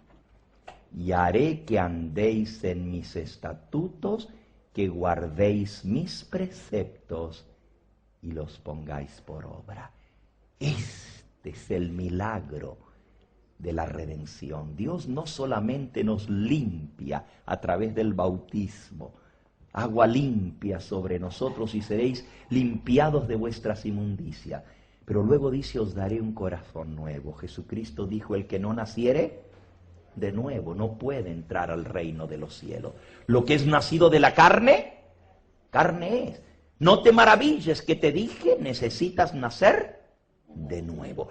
y haré que andéis en mis estatutos, que guardéis mis preceptos y los pongáis por obra. Este es el milagro de la redención. Dios no solamente nos limpia a través del bautismo, agua limpia sobre nosotros y seréis limpiados de vuestras inmundicias, pero luego dice, os daré un corazón nuevo. Jesucristo dijo, el que no naciere de nuevo no puede entrar al reino de los cielos. Lo que es nacido de la carne, carne es. No te maravilles que te dije, necesitas nacer de nuevo.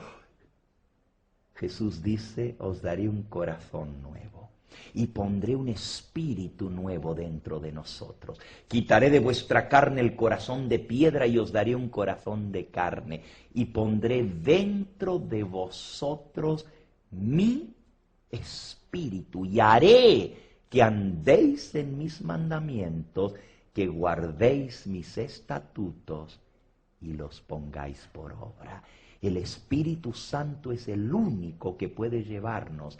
Jesús dice, os daré un corazón nuevo y pondré un espíritu nuevo dentro de nosotros. Quitaré de vuestra carne el corazón de piedra y os daré un corazón de carne, y pondré dentro de vosotros mi espíritu, y haré que andéis en mis mandamientos, que guardéis mis estatutos y los pongáis por obra. El Espíritu Santo es el único que puede llevarnos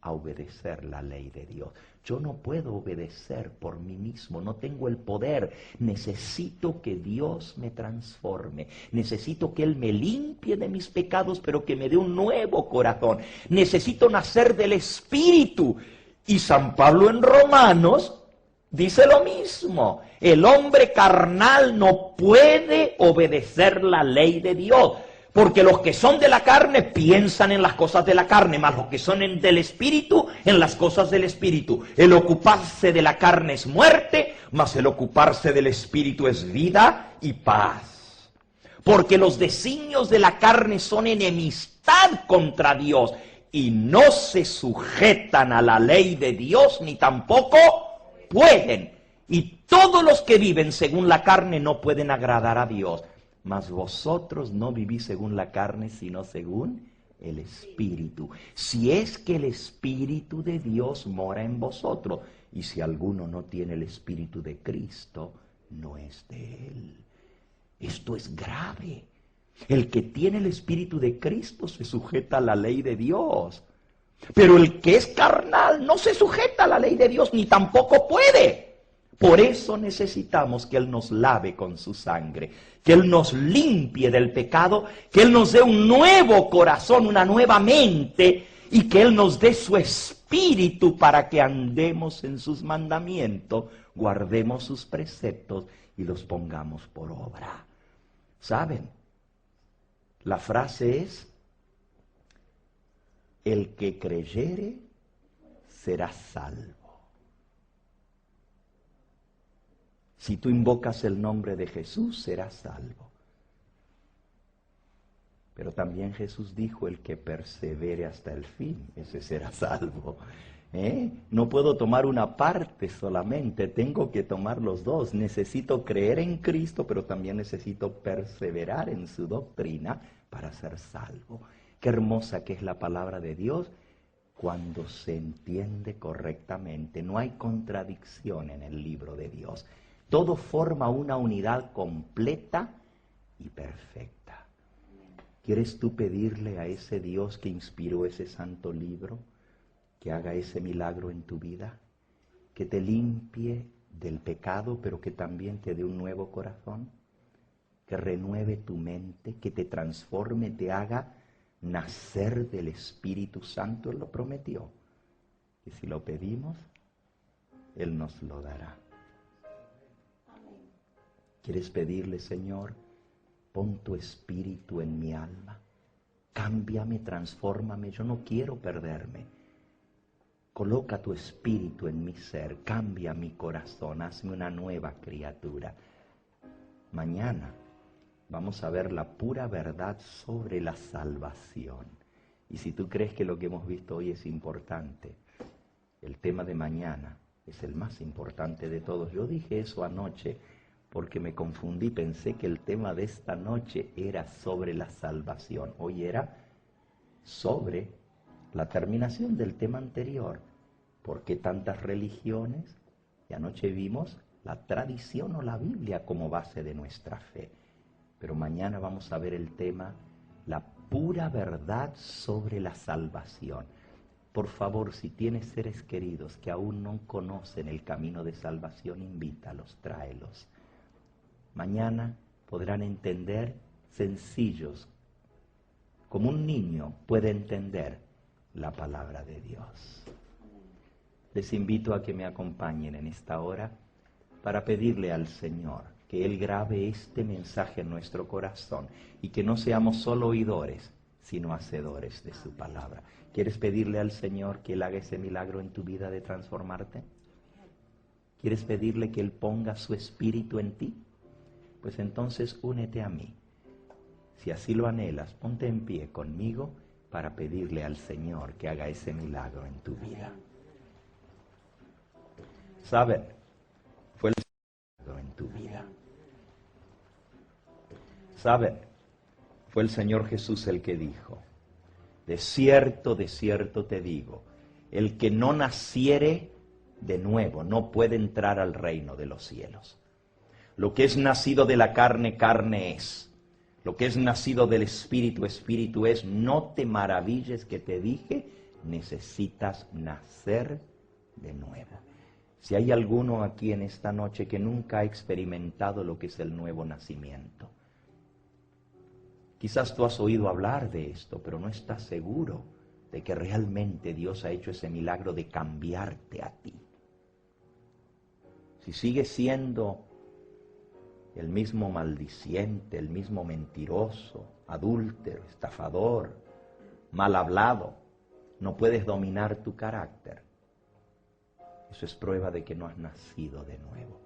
a obedecer la ley de Dios. Yo no puedo obedecer por mí mismo, no tengo el poder. Necesito que Dios me transforme. Necesito que Él me limpie de mis pecados, pero que me dé un nuevo corazón. Necesito nacer del Espíritu. Y San Pablo en Romanos dice lo mismo. El hombre carnal no puede obedecer la ley de Dios. Porque los que son de la carne piensan en las cosas de la carne, mas los que son del Espíritu, en las cosas del Espíritu. El ocuparse de la carne es muerte, mas el ocuparse del Espíritu es vida y paz. Porque los designios de la carne son enemistad contra Dios y no se sujetan a la ley de Dios, ni tampoco pueden. Y todos los que viven según la carne no pueden agradar a Dios. Mas vosotros no vivís según la carne, sino según el Espíritu. Si es que el Espíritu de Dios mora en vosotros. Y si alguno no tiene el Espíritu de Cristo, no es de Él. Esto es grave. El que tiene el Espíritu de Cristo se sujeta a la ley de Dios. Pero el que es carnal no se sujeta a la ley de Dios, ni tampoco puede. Por eso necesitamos que Él nos lave con su sangre, que Él nos limpie del pecado, que Él nos dé un nuevo corazón, una nueva mente, y que Él nos dé su espíritu para que andemos en sus mandamientos, guardemos sus preceptos y los pongamos por obra. ¿Saben? La frase es, el que creyere será salvo. Si tú invocas el nombre de Jesús, serás salvo. Pero también Jesús dijo, el que persevere hasta el fin, ese será salvo. No puedo tomar una parte solamente, tengo que tomar los dos. Necesito creer en Cristo, pero también necesito perseverar en su doctrina para ser salvo. Qué hermosa que es la palabra de Dios cuando se entiende correctamente. No hay contradicción en el libro de Dios. Todo forma una unidad completa y perfecta. ¿Quieres tú pedirle a ese Dios que inspiró ese santo libro que haga ese milagro en tu vida? Que te limpie del pecado, pero que también te dé un nuevo corazón. Que renueve tu mente, que te transforme, te haga nacer del Espíritu Santo. Él lo prometió. Y si lo pedimos, Él nos lo dará. ¿Quieres pedirle, Señor, pon tu espíritu en mi alma? Cámbiame, transfórmame, yo no quiero perderme. Coloca tu espíritu en mi ser, cambia mi corazón, hazme una nueva criatura. Mañana vamos a ver la pura verdad sobre la salvación. Y si tú crees que lo que hemos visto hoy es importante, el tema de mañana es el más importante de todos. Yo dije eso anoche porque me confundí, pensé que el tema de esta noche era sobre la salvación. Hoy era sobre la terminación del tema anterior. ¿Por qué tantas religiones? Y anoche vimos la tradición o la Biblia como base de nuestra fe. Pero mañana vamos a ver el tema, la pura verdad sobre la salvación. Por favor, si tienes seres queridos que aún no conocen el camino de salvación, invítalos, tráelos. Mañana podrán entender sencillos, como un niño puede entender la palabra de Dios. Les invito a que me acompañen en esta hora para pedirle al Señor que Él grabe este mensaje en nuestro corazón y que no seamos solo oidores, sino hacedores de su palabra. ¿Quieres pedirle al Señor que Él haga ese milagro en tu vida de transformarte? ¿Quieres pedirle que Él ponga su espíritu en ti? Pues entonces únete a mí. Si así lo anhelas, ponte en pie conmigo para pedirle al Señor que haga ese milagro en tu vida. ¿Saben? Fue el milagro en tu vida. ¿Saben? Fue el Señor Jesús el que dijo: de cierto te digo, el que no naciere de nuevo no puede entrar al reino de los cielos. Lo que es nacido de la carne, carne es. Lo que es nacido del Espíritu, Espíritu es. No te maravilles que te dije, necesitas nacer de nuevo. Si hay alguno aquí en esta noche que nunca ha experimentado lo que es el nuevo nacimiento, quizás tú has oído hablar de esto, pero no estás seguro de que realmente Dios ha hecho ese milagro de cambiarte a ti. Si sigues siendo el mismo maldiciente, el mismo mentiroso, adúltero, estafador, mal hablado, no puedes dominar tu carácter. Eso es prueba de que no has nacido de nuevo.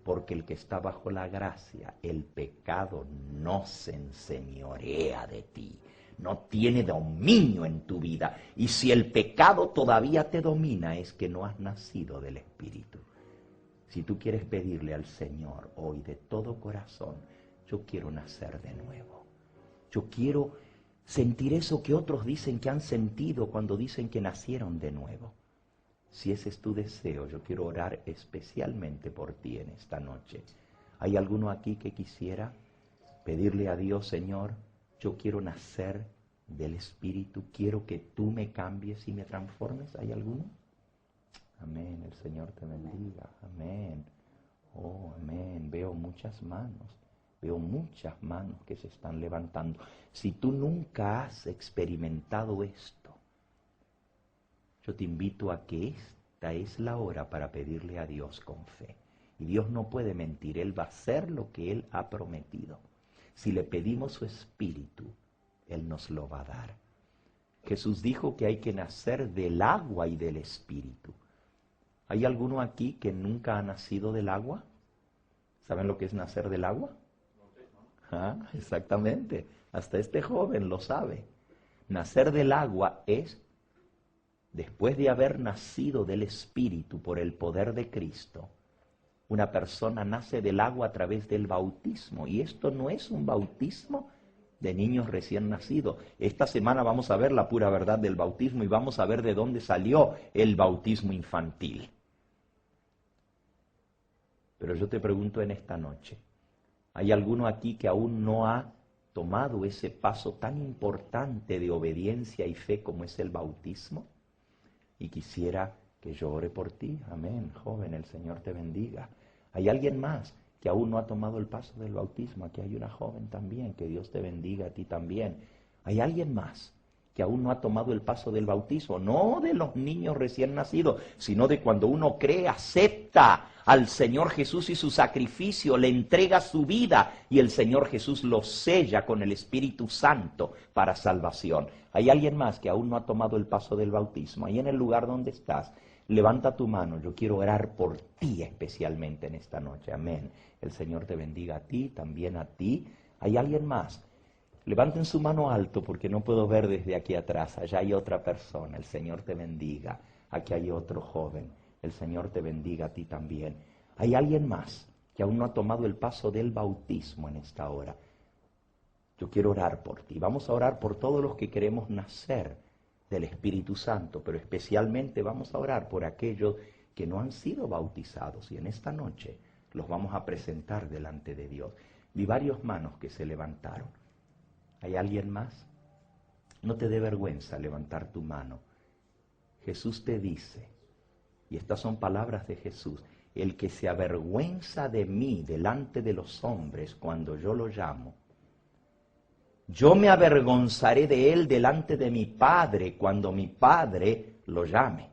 Porque el que está bajo la gracia, el pecado no se enseñorea de ti, no tiene dominio en tu vida. Y si el pecado todavía te domina, es que no has nacido del Espíritu. Si tú quieres pedirle al Señor hoy de todo corazón, yo quiero nacer de nuevo. Yo quiero sentir eso que otros dicen que han sentido cuando dicen que nacieron de nuevo. Si ese es tu deseo, yo quiero orar especialmente por ti en esta noche. ¿Hay alguno aquí que quisiera pedirle a Dios: Señor, yo quiero nacer del Espíritu, quiero que tú me cambies y me transformes? ¿Hay alguno? Amén, el Señor te bendiga, amén. Oh, amén, veo muchas manos que se están levantando. Si tú nunca has experimentado esto, yo te invito a que esta es la hora para pedirle a Dios con fe. Y Dios no puede mentir, Él va a hacer lo que Él ha prometido. Si le pedimos su Espíritu, Él nos lo va a dar. Jesús dijo que hay que nacer del agua y del Espíritu. ¿Hay alguno aquí que nunca ha nacido del agua? ¿Saben lo que es nacer del agua? Exactamente, hasta este joven lo sabe. Nacer del agua es, después de haber nacido del Espíritu por el poder de Cristo, una persona nace del agua a través del bautismo. Y esto no es un bautismo de niños recién nacidos. Esta semana vamos a ver la pura verdad del bautismo y vamos a ver de dónde salió el bautismo infantil. Pero yo te pregunto en esta noche, ¿hay alguno aquí que aún no ha tomado ese paso tan importante de obediencia y fe como es el bautismo? Y quisiera que yo ore por ti. Amén, joven, el Señor te bendiga. ¿Hay alguien más que aún no ha tomado el paso del bautismo? Aquí hay una joven también, que Dios te bendiga a ti también. ¿Hay alguien más que aún no ha tomado el paso del bautismo? No de los niños recién nacidos, sino de cuando uno cree, acepta al Señor Jesús y su sacrificio, le entrega su vida y el Señor Jesús lo sella con el Espíritu Santo para salvación. ¿Hay alguien más que aún no ha tomado el paso del bautismo? Ahí en el lugar donde estás, levanta tu mano. Yo quiero orar por ti especialmente en esta noche. Amén. El Señor te bendiga a ti, también a ti. ¿Hay alguien más? Levanten su mano alto porque no puedo ver desde aquí atrás. Allá hay otra persona. El Señor te bendiga. Aquí hay otro joven. El Señor te bendiga a ti también. ¿Hay alguien más que aún no ha tomado el paso del bautismo en esta hora? Yo quiero orar por ti. Vamos a orar por todos los que queremos nacer del Espíritu Santo, pero especialmente vamos a orar por aquellos que no han sido bautizados y en esta noche los vamos a presentar delante de Dios. Vi varias manos que se levantaron. ¿Hay alguien más? No te dé vergüenza levantar tu mano. Jesús te dice, y estas son palabras de Jesús, el que se avergüenza de mí delante de los hombres cuando yo lo llamo, yo me avergonzaré de él delante de mi Padre cuando mi Padre lo llame.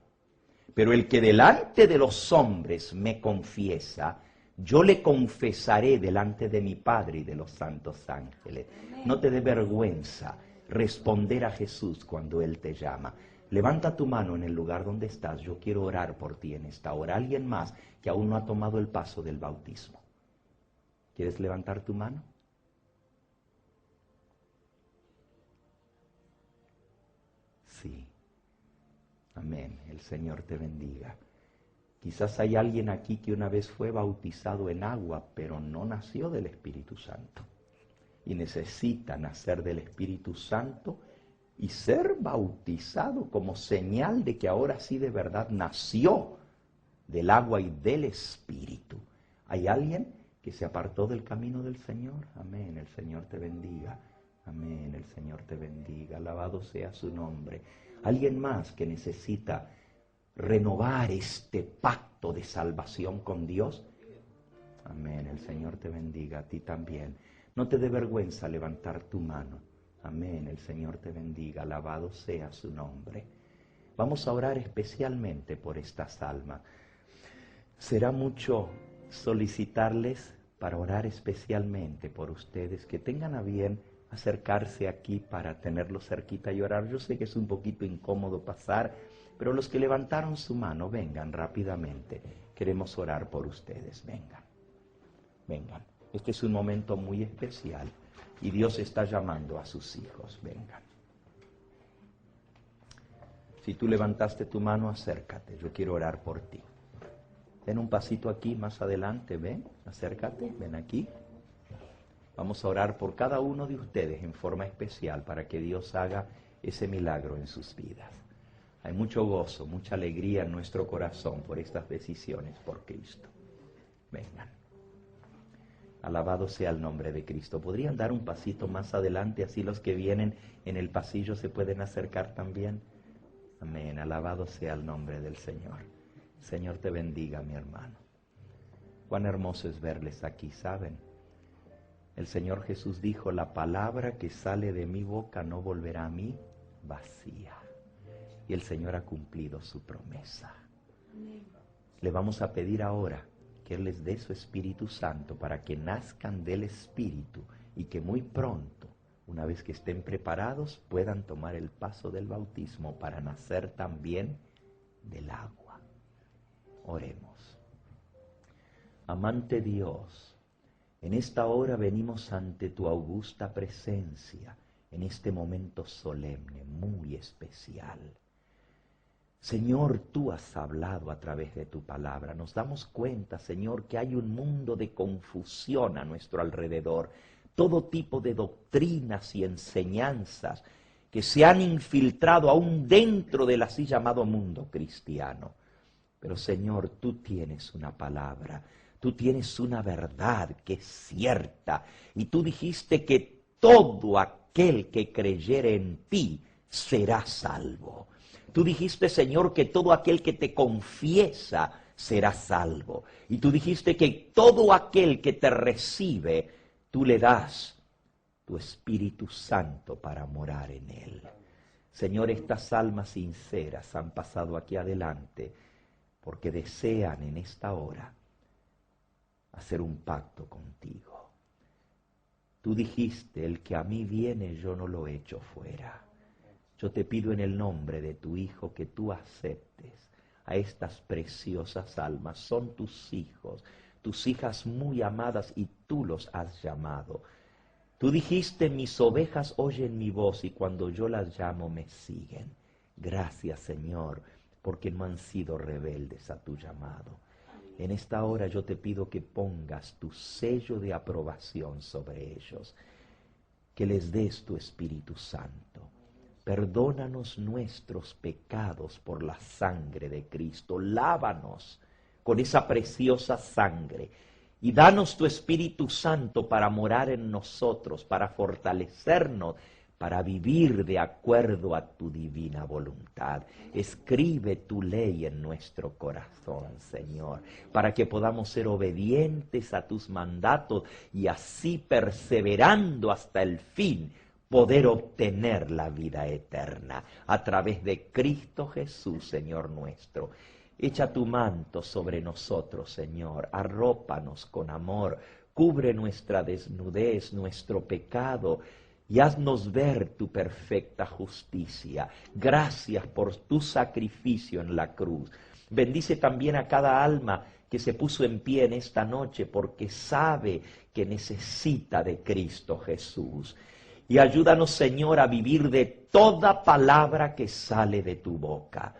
Pero el que delante de los hombres me confiesa, yo le confesaré delante de mi Padre y de los santos ángeles. No te dé vergüenza responder a Jesús cuando Él te llama. Levanta tu mano en el lugar donde estás. Yo quiero orar por ti en esta hora. Alguien más que aún no ha tomado el paso del bautismo. ¿Quieres levantar tu mano? Sí. Amén. El Señor te bendiga. Quizás hay alguien aquí que una vez fue bautizado en agua, pero no nació del Espíritu Santo. Y necesita nacer del Espíritu Santo y ser bautizado como señal de que ahora sí de verdad nació del agua y del Espíritu. ¿Hay alguien que se apartó del camino del Señor? Amén. El Señor te bendiga. Amén. El Señor te bendiga. Alabado sea su nombre. ¿Alguien más que necesita renovar este pacto de salvación con Dios? Amén. El Señor te bendiga, a ti también. No te dé vergüenza levantar tu mano. Amén. El Señor te bendiga. Alabado sea su nombre. Vamos a orar especialmente por estas almas. Será mucho solicitarles para orar especialmente por ustedes, que tengan a bien acercarse aquí para tenerlos cerquita y orar. Yo sé que es un poquito incómodo pasar, pero los que levantaron su mano, vengan rápidamente. Queremos orar por ustedes. Vengan. Vengan. Este es un momento muy especial y Dios está llamando a sus hijos. Vengan. Si tú levantaste tu mano, acércate. Yo quiero orar por ti. Ven un pasito aquí, más adelante. Ven, acércate. Ven aquí. Vamos a orar por cada uno de ustedes en forma especial para que Dios haga ese milagro en sus vidas. Hay mucho gozo, mucha alegría en nuestro corazón por estas decisiones por Cristo. Vengan. Alabado sea el nombre de Cristo. ¿Podrían dar un pasito más adelante? Así los que vienen en el pasillo se pueden acercar también. Amén. Alabado sea el nombre del Señor. El Señor te bendiga, mi hermano. Cuán hermoso es verles aquí, ¿saben? El Señor Jesús dijo, la palabra que sale de mi boca no volverá a mí vacía. Y el Señor ha cumplido su promesa. Le vamos a pedir ahora que Él les dé su Espíritu Santo para que nazcan del Espíritu y que muy pronto, una vez que estén preparados, puedan tomar el paso del bautismo para nacer también del agua. Oremos. Amante Dios, en esta hora venimos ante tu augusta presencia, en este momento solemne, muy especial. Señor, tú has hablado a través de tu palabra. Nos damos cuenta, Señor, que hay un mundo de confusión a nuestro alrededor. Todo tipo de doctrinas y enseñanzas que se han infiltrado aún dentro del así llamado mundo cristiano. Pero, Señor, tú tienes una palabra. Tú tienes una verdad que es cierta. Y tú dijiste que todo aquel que creyere en ti será salvo. Tú dijiste, Señor, que todo aquel que te confiesa será salvo. Y tú dijiste que todo aquel que te recibe, tú le das tu Espíritu Santo para morar en él. Señor, estas almas sinceras han pasado aquí adelante porque desean en esta hora hacer un pacto contigo. Tú dijiste, el que a mí viene yo no lo echo fuera. Yo te pido en el nombre de tu Hijo que tú aceptes a estas preciosas almas. Son tus hijos, tus hijas muy amadas y tú los has llamado. Tú dijiste, mis ovejas oyen mi voz y cuando yo las llamo me siguen. Gracias, Señor, porque no han sido rebeldes a tu llamado. En esta hora yo te pido que pongas tu sello de aprobación sobre ellos, que les des tu Espíritu Santo. Perdónanos nuestros pecados por la sangre de Cristo. Lávanos con esa preciosa sangre y danos tu Espíritu Santo para morar en nosotros, para fortalecernos, para vivir de acuerdo a tu divina voluntad. Escribe tu ley en nuestro corazón, Señor, para que podamos ser obedientes a tus mandatos y así, perseverando hasta el fin, poder obtener la vida eterna a través de Cristo Jesús, Señor nuestro. Echa tu manto sobre nosotros, Señor, arrópanos con amor, cubre nuestra desnudez, nuestro pecado, y haznos ver tu perfecta justicia. Gracias por tu sacrificio en la cruz. Bendice también a cada alma que se puso en pie en esta noche porque sabe que necesita de Cristo Jesús. Y ayúdanos, Señor, a vivir de toda palabra que sale de tu boca.